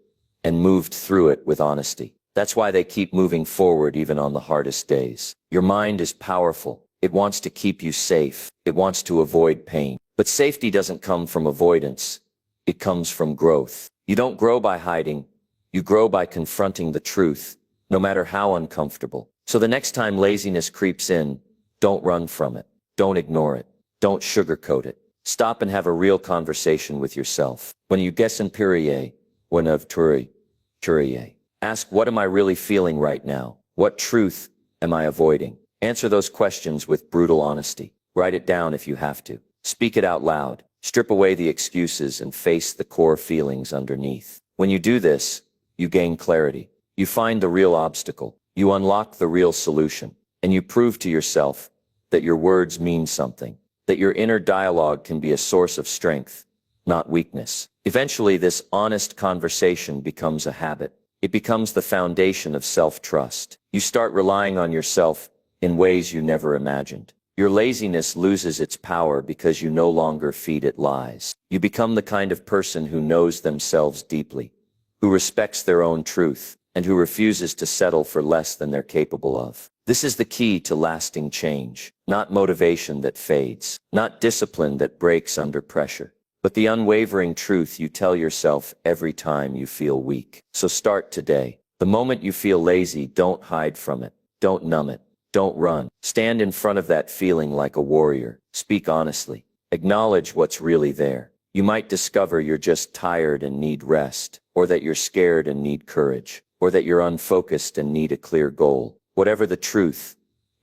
and moved through it with honesty. That's why they keep moving forward even on the hardest days. Your mind is powerful. It wants to keep you safe. It wants to avoid pain. But safety doesn't come from avoidance. It comes from growth. You don't grow by hiding. You grow by confronting the truth, no matter how uncomfortable. So the next time laziness creeps in, don't run from it. Don't ignore it. Don't sugarcoat it. Stop and have a real conversation with yourself. When you guess in Purier, when of Turier, ask, what am I really feeling right now? What truth am I avoiding? Answer those questions with brutal honesty. Write it down if you have to. Speak it out loud. Strip away the excuses and face the core feelings underneath. When you do this, you gain clarity. You find the real obstacle. You unlock the real solution. And you prove to yourself that your words mean something, that your inner dialogue can be a source of strength, not weakness. Eventually, this honest conversation becomes a habit. It becomes the foundation of self-trust. You start relying on yourself in ways you never imagined. Your laziness loses its power because you no longer feed it lies. You become the kind of person who knows themselves deeply, who respects their own truth, and who refuses to settle for less than they're capable of. This is the key to lasting change, not motivation that fades, not discipline that breaks under pressure, but the unwavering truth you tell yourself every time you feel weak. So start today. The moment you feel lazy, don't hide from it. Don't numb it. Don't run. Stand in front of that feeling like a warrior. Speak honestly. Acknowledge what's really there. You might discover you're just tired and need rest, or that you're scared and need courage, or that you're unfocused and need a clear goal. Whatever the truth,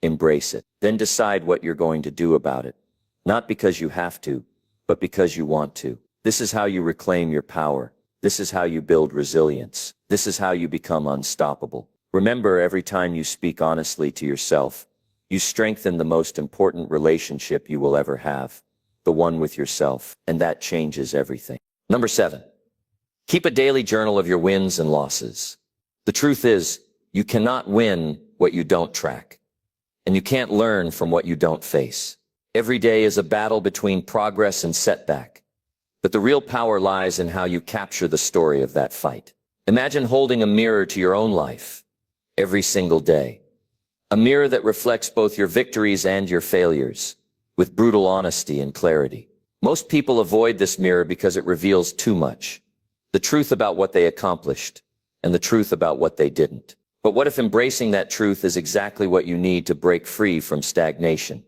embrace it. Then decide what you're going to do about it. Not because you have to, but because you want to. This is how you reclaim your power. This is how you build resilience. This is how you become unstoppable. Remember, every time you speak honestly to yourself, you strengthen the most important relationship you will ever have, the one with yourself, and that changes everything. Number 7, keep a daily journal of your wins and losses. The truth is, you cannot win what you don't track, and you can't learn from what you don't face. Every day is a battle between progress and setback, but the real power lies in how you capture the story of that fight. Imagine holding a mirror to your own life every single day, a mirror that reflects both your victories and your failures, with brutal honesty and clarity. Most people avoid this mirror because it reveals too much, the truth about what they accomplished and the truth about what they didn't. But what if embracing that truth is exactly what you need to break free from stagnation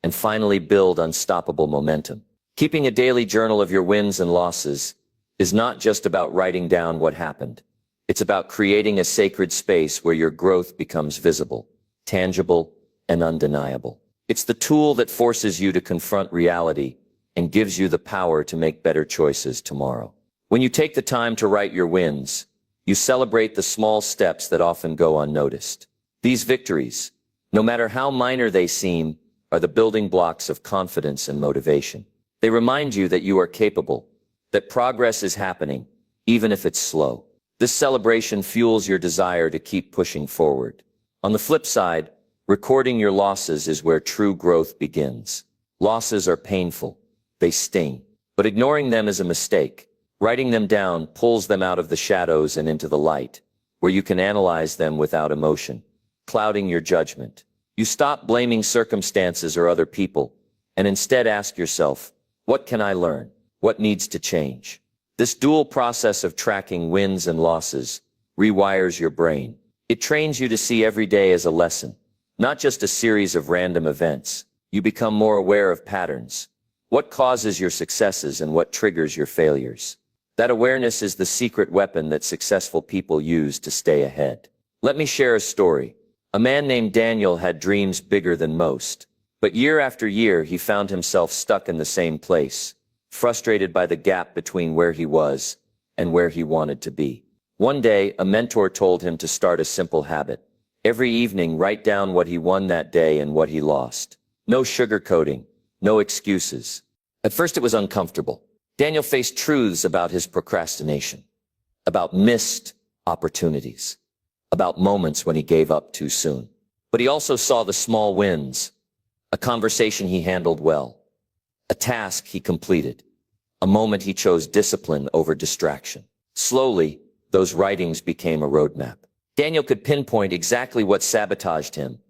and finally build unstoppable momentum? Keeping a daily journal of your wins and losses is not just about writing down what happened. It's about creating a sacred space where your growth becomes visible, tangible, and undeniable. It's the tool that forces you to confront reality and gives you the power to make better choices tomorrow. When you take the time to write your wins, you celebrate the small steps that often go unnoticed. These victories, no matter how minor they seem, are the building blocks of confidence and motivation. They remind you that you are capable, that progress is happening, even if it's slow. This celebration fuels your desire to keep pushing forward. On the flip side, recording your losses is where true growth begins. Losses are painful. They sting. But ignoring them is a mistake. Writing them down pulls them out of the shadows and into the light, where you can analyze them without emotion, clouding your judgment. You stop blaming circumstances or other people, and instead ask yourself, what can I learn? What needs to change? This dual process of tracking wins and losses rewires your brain. It trains you to see every day as a lesson, not just a series of random events. You become more aware of patterns. What causes your successes and what triggers your failures? That awareness is the secret weapon that successful people use to stay ahead. Let me share a story. A man named Daniel had dreams bigger than most. But year after year, he found himself stuck in the same place, frustrated by the gap between where he was and where he wanted to be. One day, a mentor told him to start a simple habit. Every evening, write down what he won that day and what he lost. No sugarcoating, no excuses. At first, it was uncomfortable. Daniel faced truths about his procrastination, about missed opportunities, about moments when he gave up too soon. But he also saw the small wins, a conversation he handled well, a task he completed, a moment he chose discipline over distraction. Slowly, those writings became a roadmap. Daniel could pinpoint exactly what sabotaged him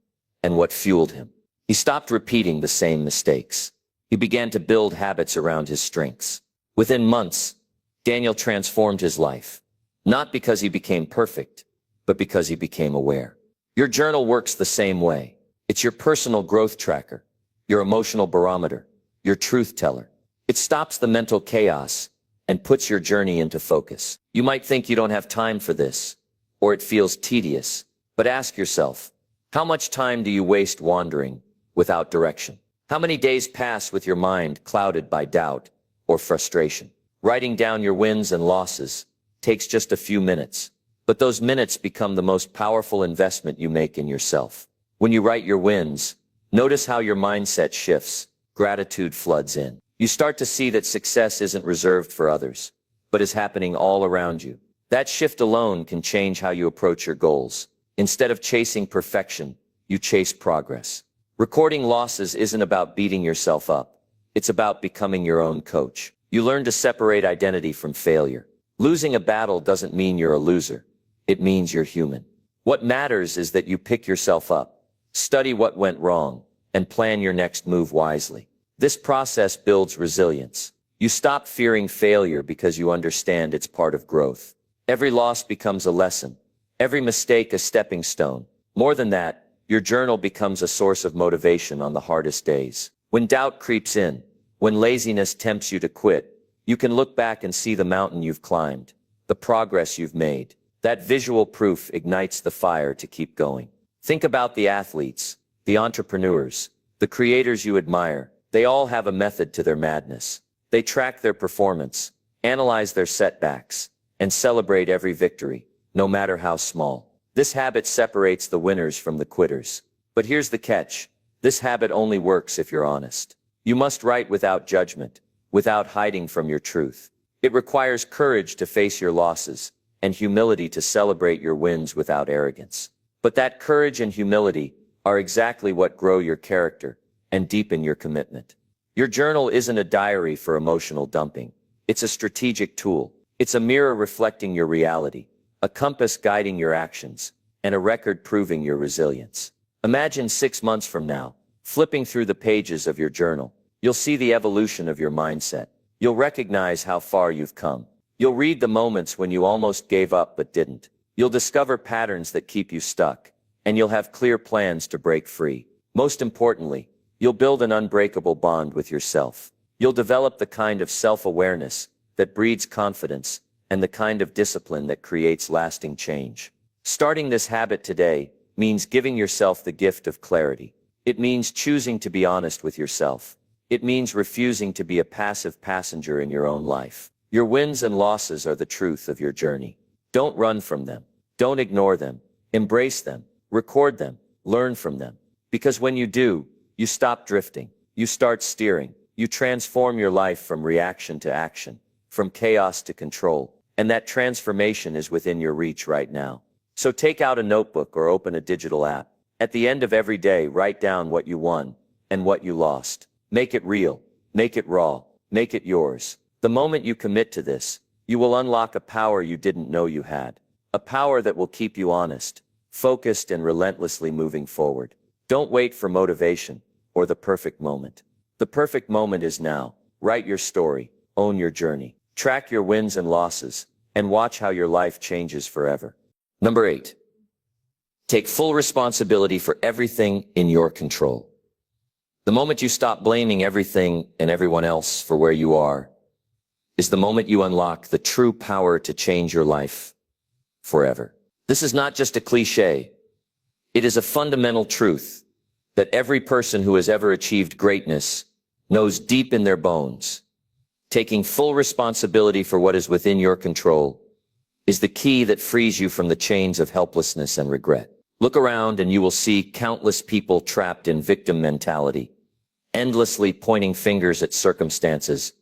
and what fueled him. He stopped repeating the same mistakes. He began to build habits around his strengths. Within months, Daniel transformed his life, not because he became perfect, but because he became aware. Your journal works the same way. It's your personal growth tracker, your emotional barometer, your truth teller. It stops the mental chaos and puts your journey into focus. You might think you don't have time for this, or it feels tedious, but ask yourself, how much time do you waste wandering without direction? How many days pass with your mind clouded by doubt or frustration? Writing down your wins and losses takes just a few minutes, but those minutes become the most powerful investment you make in yourself. When you write your wins, notice how your mindset shifts, gratitude floods in. You start to see that success isn't reserved for others, but is happening all around you. That shift alone can change how you approach your goals. Instead of chasing perfection, you chase progress. Recording losses isn't about beating yourself up. It's about becoming your own coach. You learn to separate identity from failure. Losing a battle doesn't mean you're a loser. It means you're human. What matters is that you pick yourself up, study what went wrong, and plan your next move wisely. This process builds resilience. You stop fearing failure because you understand it's part of growth. Every loss becomes a lesson. Every mistake a stepping stone. More than that, your journal becomes a source of motivation on the hardest days. When doubt creeps in, when laziness tempts you to quit, you can look back and see the mountain you've climbed, the progress you've made. That visual proof ignites the fire to keep going. Think about the athletes, the entrepreneurs, the creators you admire. They all have a method to their madness. They track their performance, analyze their setbacks, and celebrate every victory, no matter how small. This habit separates the winners from the quitters. But here's the catch. This habit only works if you're honest. You must write without judgment, without hiding from your truth. It requires courage to face your losses and humility to celebrate your wins without arrogance. But that courage and humility are exactly what grow your character and deepen your commitment. Your journal isn't a diary for emotional dumping. It's a strategic tool. It's a mirror reflecting your reality, a compass guiding your actions, and a record proving your resilience. Imagine 6 months from now, flipping through the pages of your journal. You'll see the evolution of your mindset. You'll recognize how far you've come. You'll read the moments when you almost gave up but didn't. You'll discover patterns that keep you stuck, and you'll have clear plans to break free. Most importantly, you'll build an unbreakable bond with yourself. You'll develop the kind of self-awareness that breeds confidence and the kind of discipline that creates lasting change. Starting this habit today means giving yourself the gift of clarity. It means choosing to be honest with yourself. It means refusing to be a passive passenger in your own life. Your wins and losses are the truth of your journey. Don't run from them. Don't ignore them. Embrace them. Record them. Learn from them. Because when you do, you stop drifting. You start steering. You transform your life from reaction to action, from chaos to control. And that transformation is within your reach right now. So take out a notebook or open a digital app. At the end of every day, write down what you won and what you lost. Make it real. Make it raw. Make it yours. The moment you commit to this, you will unlock a power you didn't know you had. A power that will keep you honest, focused, and relentlessly moving forward. Don't wait for motivation or the perfect moment. The perfect moment is now. Write your story. Own your journey. Track your wins and losses, and watch how your life changes forever. Number 8. Take full responsibility for everything in your control. The moment you stop blaming everything and everyone else for where you are is the moment you unlock the true power to change your life forever. This is not just a cliche. It is a fundamental truth that every person who has ever achieved greatness knows deep in their bones. Taking full responsibility for what is within your control is the key that frees you from the chains of helplessness and regret. Look around and you will see countless people trapped in victim mentality, endlessly pointing fingers at circumstances,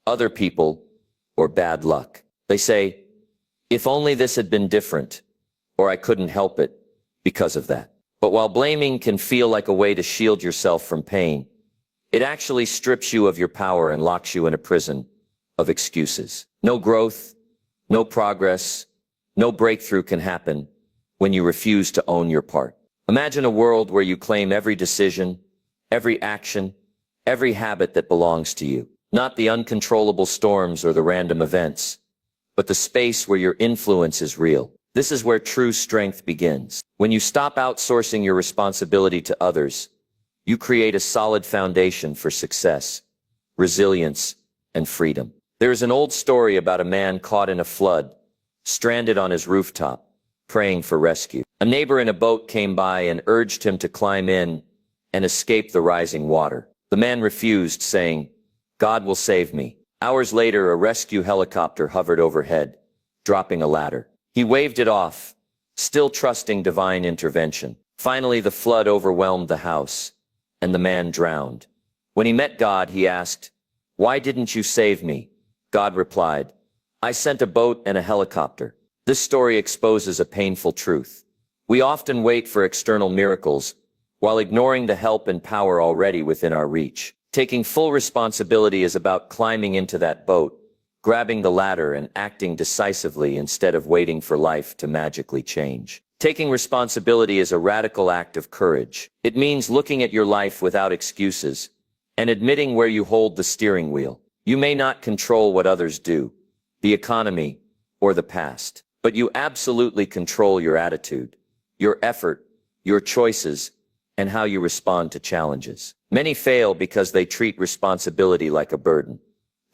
other people, or bad luck. They say, if only this had been different, or I couldn't help it because of that. But while blaming can feel like a way to shield yourself from pain, it actually strips you of your power and locks you in a prison of excuses. No growth, no progress, no breakthrough can happen when you refuse to own your part. Imagine a world where you claim every decision, every action, every habit that belongs to you. Not the uncontrollable storms or the random events, but the space where your influence is real. This is where true strength begins. When you stop outsourcing your responsibility to others, you create a solid foundation for success, resilience, and freedom. There is an old story about a man caught in a flood, stranded on his rooftop, praying for rescue. A neighbor in a boat came by and urged him to climb in and escape the rising water. The man refused, saying, "God will save me." Hours later, a rescue helicopter hovered overhead, dropping a ladder. He waved it off, still trusting divine intervention. Finally, the flood overwhelmed the house, and the man drowned. When he met God, he asked, "Why didn't you save me?" God replied, "I sent a boat and a helicopter." This story exposes a painful truth. We often wait for external miracles, while ignoring the help and power already within our reach. Taking full responsibility is about climbing into that boat, grabbing the ladder and acting decisively instead of waiting for life to magically change. Taking responsibility is a radical act of courage. It means looking at your life without excuses and admitting where you hold the steering wheel. You may not control what others do, the economy, or the past, but you absolutely control your attitude, your effort, your choices, and how you respond to challenges. Many fail because they treat responsibility like a burden.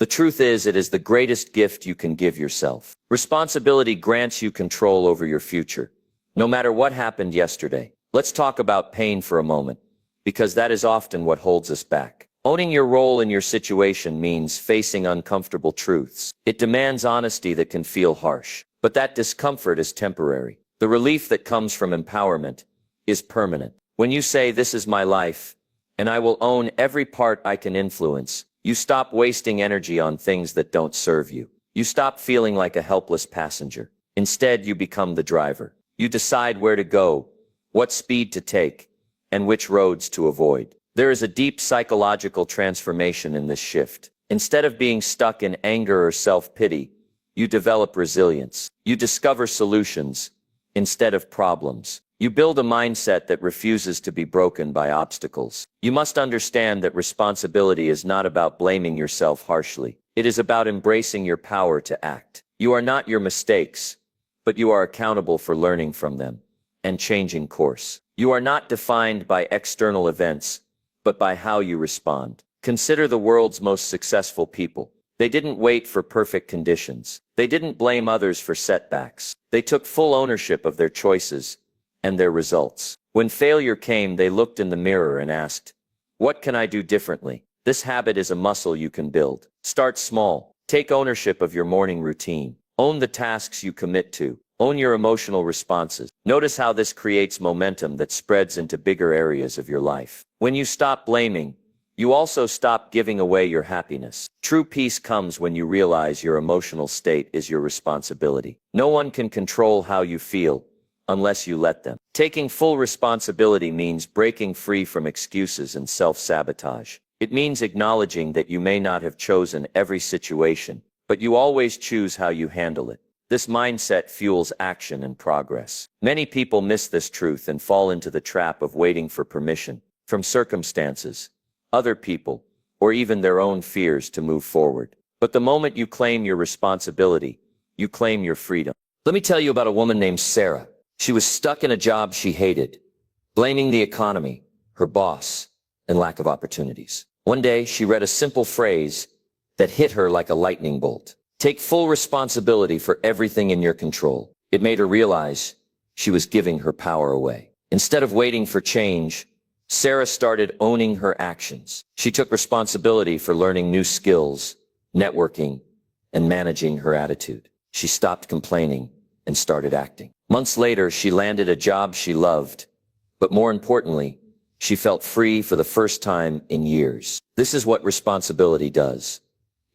The truth is, it is the greatest gift you can give yourself. Responsibility grants you control over your future, no matter what happened yesterday. Let's talk about pain for a moment, because that is often what holds us back. Owning your role in your situation means facing uncomfortable truths. It demands honesty that can feel harsh, but that discomfort is temporary. The relief that comes from empowerment is permanent. When you say, "This is my life, and I will own every part I can influence," you stop wasting energy on things that don't serve you. You stop feeling like a helpless passenger. Instead, you become the driver. You decide where to go, what speed to take, and which roads to avoid. There is a deep psychological transformation in this shift. Instead of being stuck in anger or self-pity, you develop resilience. You discover solutions instead of problems. You build a mindset that refuses to be broken by obstacles. You must understand that responsibility is not about blaming yourself harshly. It is about embracing your power to act. You are not your mistakes, but you are accountable for learning from them and changing course. You are not defined by external events, but by how you respond. Consider the world's most successful people. They didn't wait for perfect conditions. They didn't blame others for setbacks. They took full ownership of their choices and their results. When failure came, they looked in the mirror and asked, "What can I do differently?" This habit is a muscle you can build. Start small. Take ownership of your morning routine. Own the tasks you commit to. Own your emotional responses. Notice how this creates momentum that spreads into bigger areas of your life. When you stop blaming, you also stop giving away your happiness. True peace comes when you realize your emotional state is your responsibility. No one can control how you feel unless you let them. Taking full responsibility means breaking free from excuses and self-sabotage. It means acknowledging that you may not have chosen every situation, but you always choose how you handle it. This mindset fuels action and progress. Many people miss this truth and fall into the trap of waiting for permission from circumstances, other people, or even their own fears to move forward. But the moment you claim your responsibility, you claim your freedom. Let me tell you about a woman named Sarah. She was stuck in a job she hated, blaming the economy, her boss, and lack of opportunities. One day, she read a simple phrase that hit her like a lightning bolt. Take full responsibility for everything in your control. It made her realize she was giving her power away. Instead of waiting for change, Sarah started owning her actions. She took responsibility for learning new skills, networking, and managing her attitude. She stopped complaining and started acting. Months later, she landed a job she loved, but more importantly, she felt free for the first time in years. This is what responsibility does.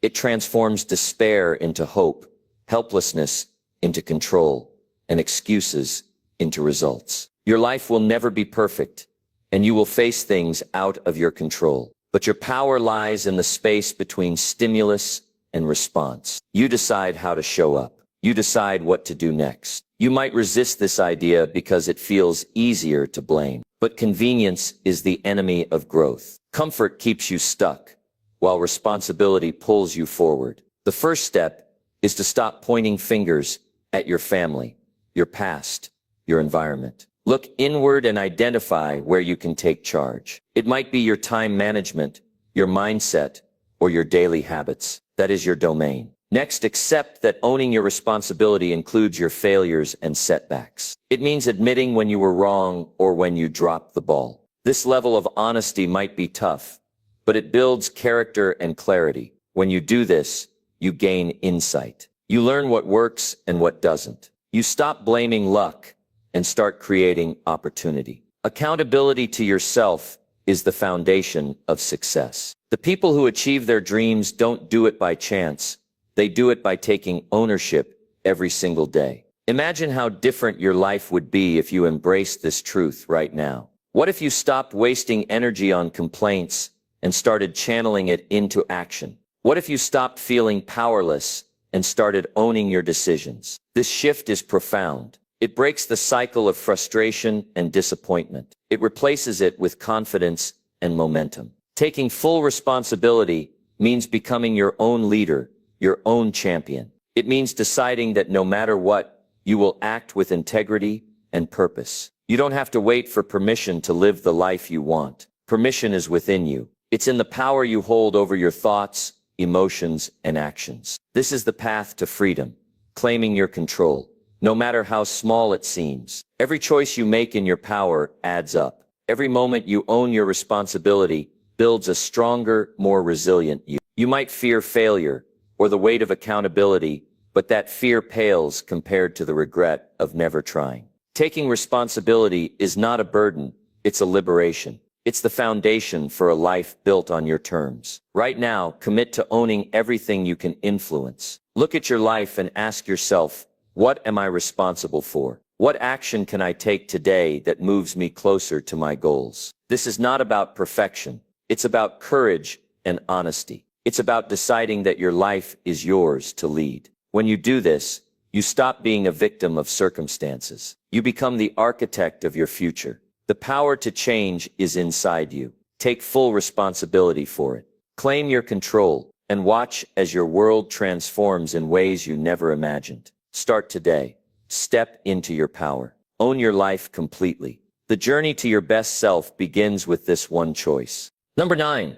It transforms despair into hope, helplessness into control, and excuses into results. Your life will never be perfect, and you will face things out of your control. But your power lies in the space between stimulus and response. You decide how to show up. You decide what to do next. You might resist this idea because it feels easier to blame. But convenience is the enemy of growth. Comfort keeps you stuck, while responsibility pulls you forward. The first step is to stop pointing fingers at your family, your past, your environment. Look inward and identify where you can take charge. It might be your time management, your mindset, or your daily habits. That is your domain. Next, accept that owning your responsibility includes your failures and setbacks. It means admitting when you were wrong or when you dropped the ball. This level of honesty might be tough, but it builds character and clarity. When you do this, you gain insight. You learn what works and what doesn't. You stop blaming luck and start creating opportunity. Accountability to yourself is the foundation of success. The people who achieve their dreams don't do it by chance. They do it by taking ownership every single day. Imagine how different your life would be if you embraced this truth right now. What if you stopped wasting energy on complaints and started channeling it into action? What if you stopped feeling powerless and started owning your decisions? This shift is profound. It breaks the cycle of frustration and disappointment. It replaces it with confidence and momentum. Taking full responsibility means becoming your own leader, your own champion. It means deciding that no matter what, you will act with integrity and purpose. You don't have to wait for permission to live the life you want. Permission is within you. It's in the power you hold over your thoughts, emotions, and actions. This is the path to freedom, claiming your control, no matter how small it seems. Every choice you make in your power adds up. Every moment you own your responsibility builds a stronger, more resilient you. You might fear failure or the weight of accountability, but that fear pales compared to the regret of never trying. Taking responsibility is not a burden, it's a liberation. It's the foundation for a life built on your terms. Right now, commit to owning everything you can influence. Look at your life and ask yourself, what am I responsible for? What action can I take today that moves me closer to my goals? This is not about perfection. It's about courage and honesty. It's about deciding that your life is yours to lead. When you do this, you stop being a victim of circumstances. You become the architect of your future. The power to change is inside you. Take full responsibility for it. Claim your control and watch as your world transforms in ways you never imagined. Start today. Step into your power. Own your life completely. The journey to your best self begins with this one choice. Number 9.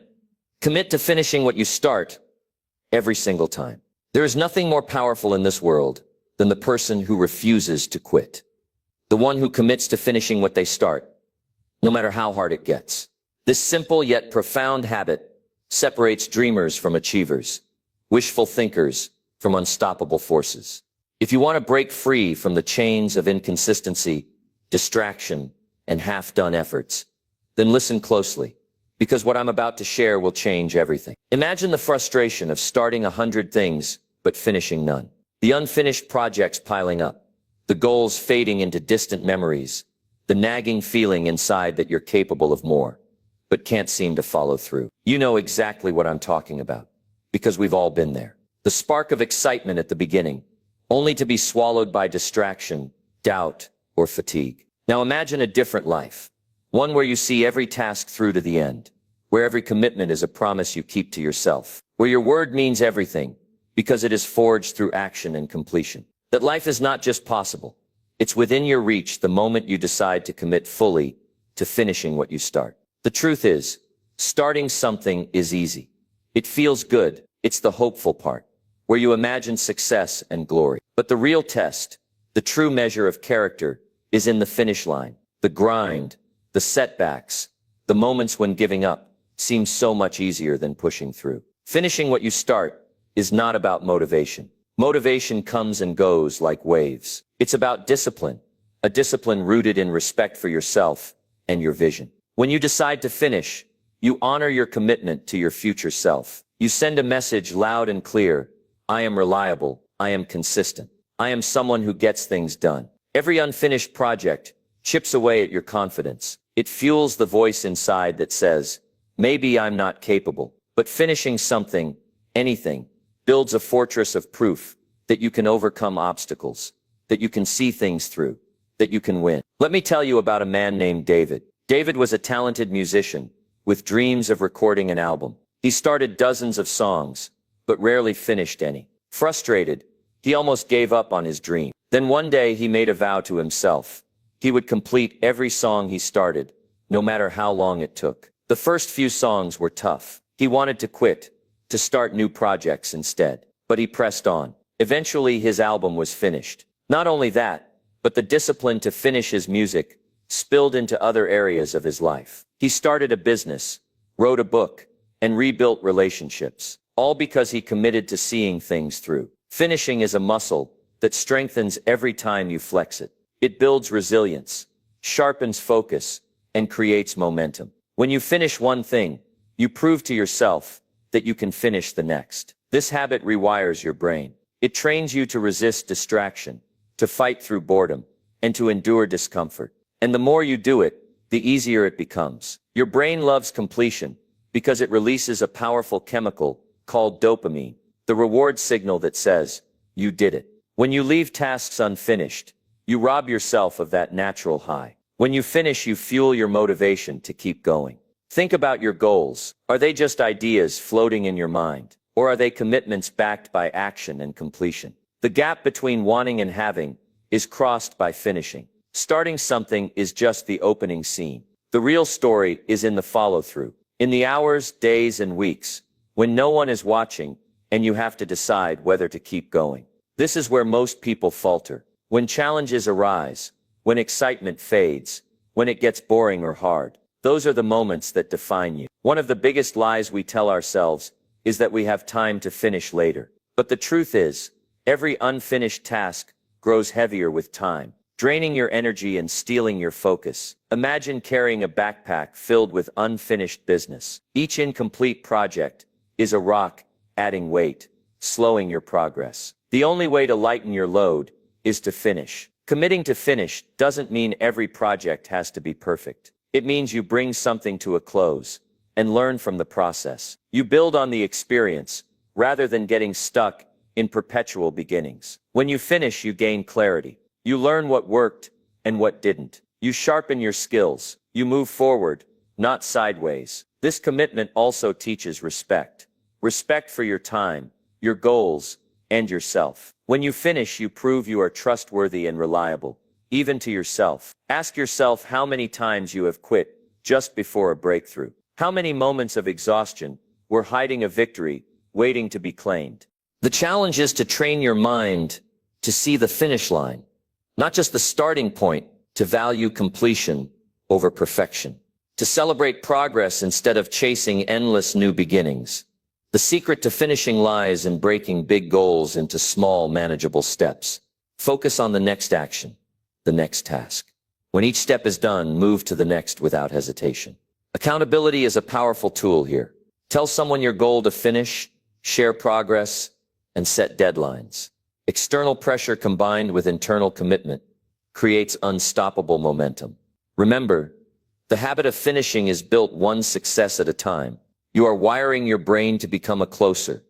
Commit to finishing what you start every single time. There is nothing more powerful in this world than the person who refuses to quit. The one who commits to finishing what they start, no matter how hard it gets. This simple yet profound habit separates dreamers from achievers, wishful thinkers from unstoppable forces. If you want to break free from the chains of inconsistency, distraction, and half-done efforts, then listen closely, because what I'm about to share will change everything. Imagine the frustration of starting 100 things, but finishing none. The unfinished projects piling up, the goals fading into distant memories, the nagging feeling inside that you're capable of more, but can't seem to follow through. You know exactly what I'm talking about, because we've all been there. The spark of excitement at the beginning, only to be swallowed by distraction, doubt, or fatigue. Now imagine a different life. One where you see every task through to the end, where every commitment is a promise you keep to yourself, where your word means everything, because it is forged through action and completion. That life is not just possible, It's within your reach the moment you decide to commit fully to finishing what you start. The truth is, starting something is easy. It feels good. It's the hopeful part, where you imagine success and glory. But the real test, the true measure of character, is in the finish line. The grind, the setbacks, the moments when giving up seems so much easier than pushing through. Finishing what you start is not about motivation. Motivation comes and goes like waves. It's about discipline, a discipline rooted in respect for yourself and your vision. When you decide to finish, you honor your commitment to your future self. You send a message loud and clear. I am reliable. I am consistent. I am someone who gets things done. Every unfinished project chips away at your confidence. It fuels the voice inside that says, maybe I'm not capable. But finishing something, anything, builds a fortress of proof that you can overcome obstacles, that you can see things through, that you can win. Let me tell you about a man named David. David was a talented musician with dreams of recording an album. He started dozens of songs, but rarely finished any. Frustrated, he almost gave up on his dream. Then one day he made a vow to himself. He would complete every song he started, no matter how long it took. The first few songs were tough. He wanted to quit, to start new projects instead. But he pressed on. Eventually his album was finished. Not only that, but the discipline to finish his music spilled into other areas of his life. He started a business, wrote a book, and rebuilt relationships, all because he committed to seeing things through. Finishing is a muscle that strengthens every time you flex it. It builds resilience, sharpens focus, and creates momentum. When you finish one thing, you prove to yourself that you can finish the next. This habit rewires your brain. It trains you to resist distraction, to fight through boredom, and to endure discomfort. And the more you do it, the easier it becomes. Your brain loves completion because it releases a powerful chemical called dopamine, the reward signal that says, you did it. When you leave tasks unfinished, you rob yourself of that natural high. When you finish, you fuel your motivation to keep going. Think about your goals. Are they just ideas floating in your mind? Or are they commitments backed by action and completion? The gap between wanting and having is crossed by finishing. Starting something is just the opening scene. The real story is in the follow-through. In the hours, days, and weeks, when no one is watching and you have to decide whether to keep going. This is where most people falter. When challenges arise, when excitement fades, when it gets boring or hard, those are the moments that define you. One of the biggest lies we tell ourselves is that we have time to finish later. But the truth is, every unfinished task grows heavier with time, draining your energy and stealing your focus. Imagine carrying a backpack filled with unfinished business. Each incomplete project is a rock, adding weight, slowing your progress. The only way to lighten your load is to finish. Committing to finish doesn't mean every project has to be perfect. It means you bring something to a close and learn from the process. You build on the experience rather than getting stuck in perpetual beginnings. When you finish, you gain clarity. You learn what worked and what didn't. You sharpen your skills. You move forward, not sideways. This commitment also teaches respect. Respect for your time, your goals, and yourself. When you finish, you prove you are trustworthy and reliable, even to yourself. Ask yourself how many times you have quit just before a breakthrough. How many moments of exhaustion were hiding a victory, waiting to be claimed. The challenge is to train your mind to see the finish line, not just the starting point, to value completion over perfection, to celebrate progress instead of chasing endless new beginnings. The secret to finishing lies in breaking big goals into small, manageable steps. Focus on the next action, the next task. When each step is done, move to the next without hesitation. Accountability is a powerful tool here. Tell someone your goal to finish, share progress, and set deadlines. External pressure combined with internal commitment creates unstoppable momentum. Remember, the habit of finishing is built one success at a time. You are wiring your brain to become a closer,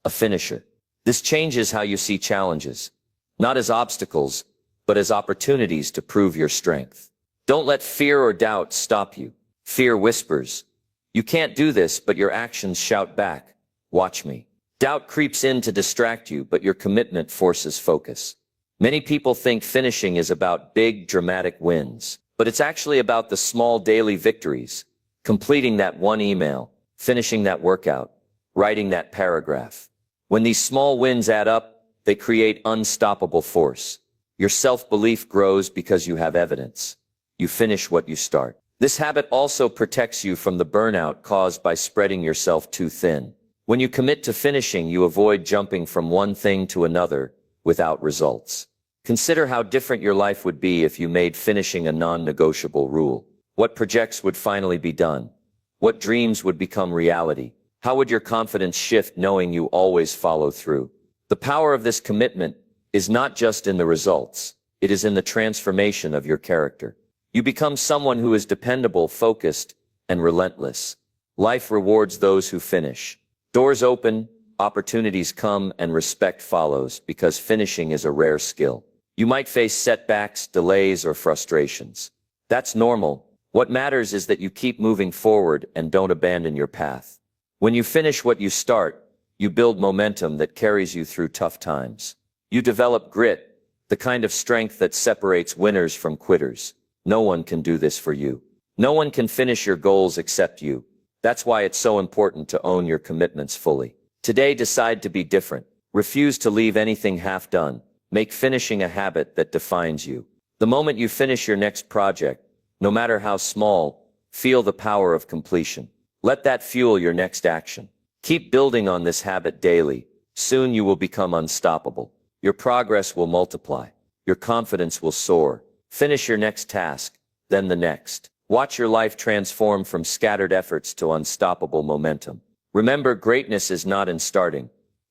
a finisher. This changes how you see challenges, not as obstacles, but as opportunities to prove your strength. Don't let fear or doubt stop you. Fear whispers, "You can't do this," but your actions shout back, "Watch me." Doubt creeps in to distract you, but your commitment forces focus. Many people think finishing is about big, dramatic wins, but it's actually about the small daily victories, completing that one email, finishing that workout, writing that paragraph. When these small wins add up, they create unstoppable force. Your self-belief grows because you have evidence. You finish what you start. This habit also protects you from the burnout caused by spreading yourself too thin. When you commit to finishing, you avoid jumping from one thing to another without results. Consider how different your life would be if you made finishing a non-negotiable rule. What projects would finally be done? What dreams would become reality? How would your confidence shift knowing you always follow through? The power of this commitment is not just in the results. It is in the transformation of your character. You become someone who is dependable, focused, and relentless. Life rewards those who finish. Doors open, opportunities come, and respect follows because finishing is a rare skill. You might face setbacks, delays, or frustrations. That's normal. What matters is that you keep moving forward and don't abandon your path. When you finish what you start, you build momentum that carries you through tough times. You develop grit, the kind of strength that separates winners from quitters. No one can do this for you. No one can finish your goals except you. That's why it's so important to own your commitments fully. Today, decide to be different. Refuse to leave anything half done. Make finishing a habit that defines you. The moment you finish your next project, no matter how small, feel the power of completion. Let that fuel your next action. Keep building on this habit daily. Soon you will become unstoppable. Your progress will multiply. Your confidence will soar. Finish your next task, then the next. Watch your life transform from scattered efforts to unstoppable momentum. Remember, greatness is not in starting.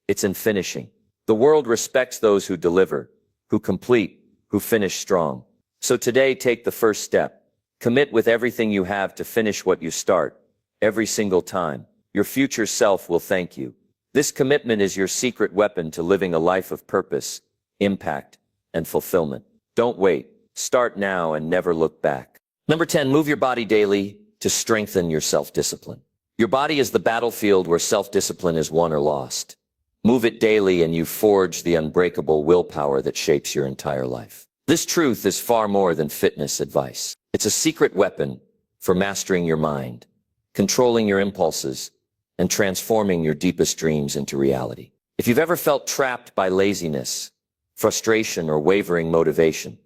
It's in finishing. The world respects those who deliver, who complete, who finish strong. So today, take the first step. Commit with everything you have to finish what you start. Every single time. Your future self will thank you. This commitment is your secret weapon to living a life of purpose, impact, and fulfillment. Don't wait. Start now and never look back. Number 10, move your body daily to strengthen your self-discipline. Your body is the battlefield where self-discipline is won or lost. Move it daily and you forge the unbreakable willpower that shapes your entire life. This truth is far more than fitness advice. It's a secret weapon for mastering your mind, controlling your impulses, and transforming your deepest dreams into reality. If you've ever felt trapped by laziness, frustration, or wavering motivation,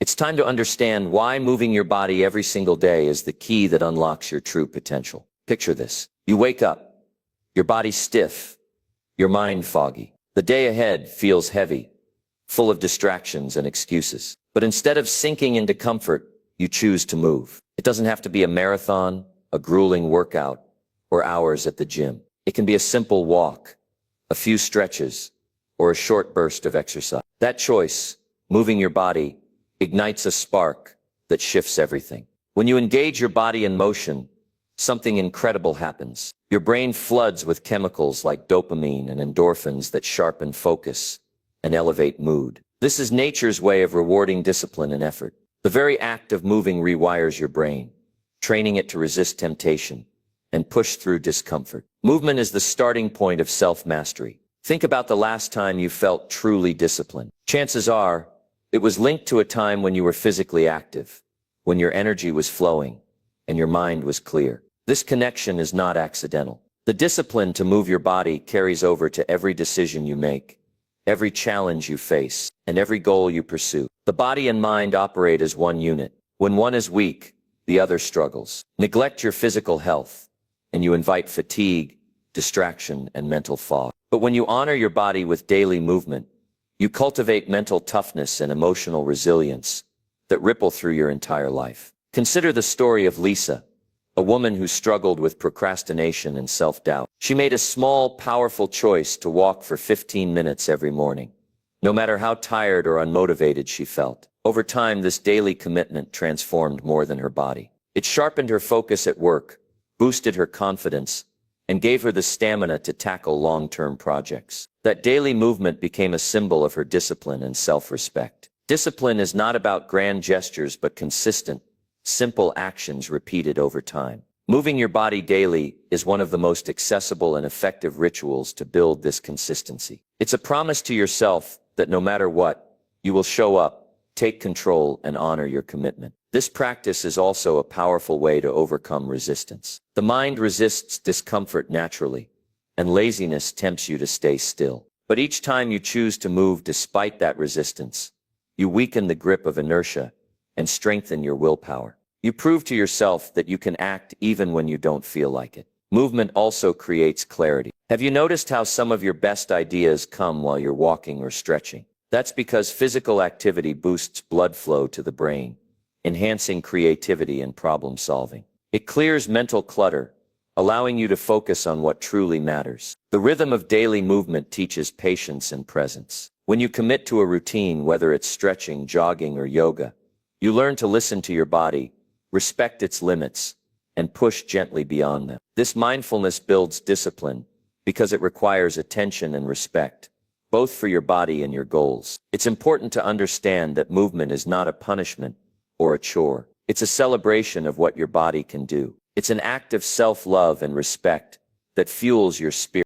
it's time to understand why moving your body every single day is the key that unlocks your true potential. Picture this. You wake up, your body's stiff, your mind foggy. The day ahead feels heavy, full of distractions and excuses. But instead of sinking into comfort, you choose to move. It doesn't have to be a marathon, a grueling workout, or hours at the gym. It can be a simple walk, a few stretches, or a short burst of exercise. That choice, moving your body, ignites a spark that shifts everything. When you engage your body in motion, something incredible happens. Your brain floods with chemicals like dopamine and endorphins that sharpen focus and elevate mood. This is nature's way of rewarding discipline and effort. The very act of moving rewires your brain, training it to resist temptation and push through discomfort. Movement is the starting point of self-mastery. Think about the last time you felt truly disciplined. Chances are, it was linked to a time when you were physically active, when your energy was flowing, and your mind was clear. This connection is not accidental. The discipline to move your body carries over to every decision you make, every challenge you face, and every goal you pursue. The body and mind operate as one unit. When one is weak, the other struggles. Neglect your physical health, and you invite fatigue, distraction, and mental fog. But when you honor your body with daily movement, you cultivate mental toughness and emotional resilience that ripple through your entire life. Consider the story of Lisa, a woman who struggled with procrastination and self-doubt. She made a small, powerful choice to walk for 15 minutes every morning, no matter how tired or unmotivated she felt. Over time, this daily commitment transformed more than her body. It sharpened her focus at work, boosted her confidence, and gave her the stamina to tackle long-term projects. That daily movement became a symbol of her discipline and self-respect. Discipline is not about grand gestures but consistent, simple actions repeated over time. Moving your body daily is one of the most accessible and effective rituals to build this consistency. It's a promise to yourself that no matter what, You will show up, take control, and honor your commitment. This practice is also a powerful way to overcome resistance. The mind resists discomfort naturally, and laziness tempts you to stay still. But each time you choose to move despite that resistance, you weaken the grip of inertia and strengthen your willpower. You prove to yourself that you can act even when you don't feel like it. Movement also creates clarity. Have you noticed how some of your best ideas come while you're walking or stretching? That's because physical activity boosts blood flow to the brain, enhancing creativity and problem solving. It clears mental clutter, allowing you to focus on what truly matters. The rhythm of daily movement teaches patience and presence. When you commit to a routine, whether it's stretching, jogging, or yoga, you learn to listen to your body, respect its limits, and push gently beyond them. This mindfulness builds discipline because it requires attention and respect, both for your body and your goals. It's important to understand that movement is not a punishment or a chore. It's a celebration of what your body can do. It's an act of self-love and respect that fuels your spirit.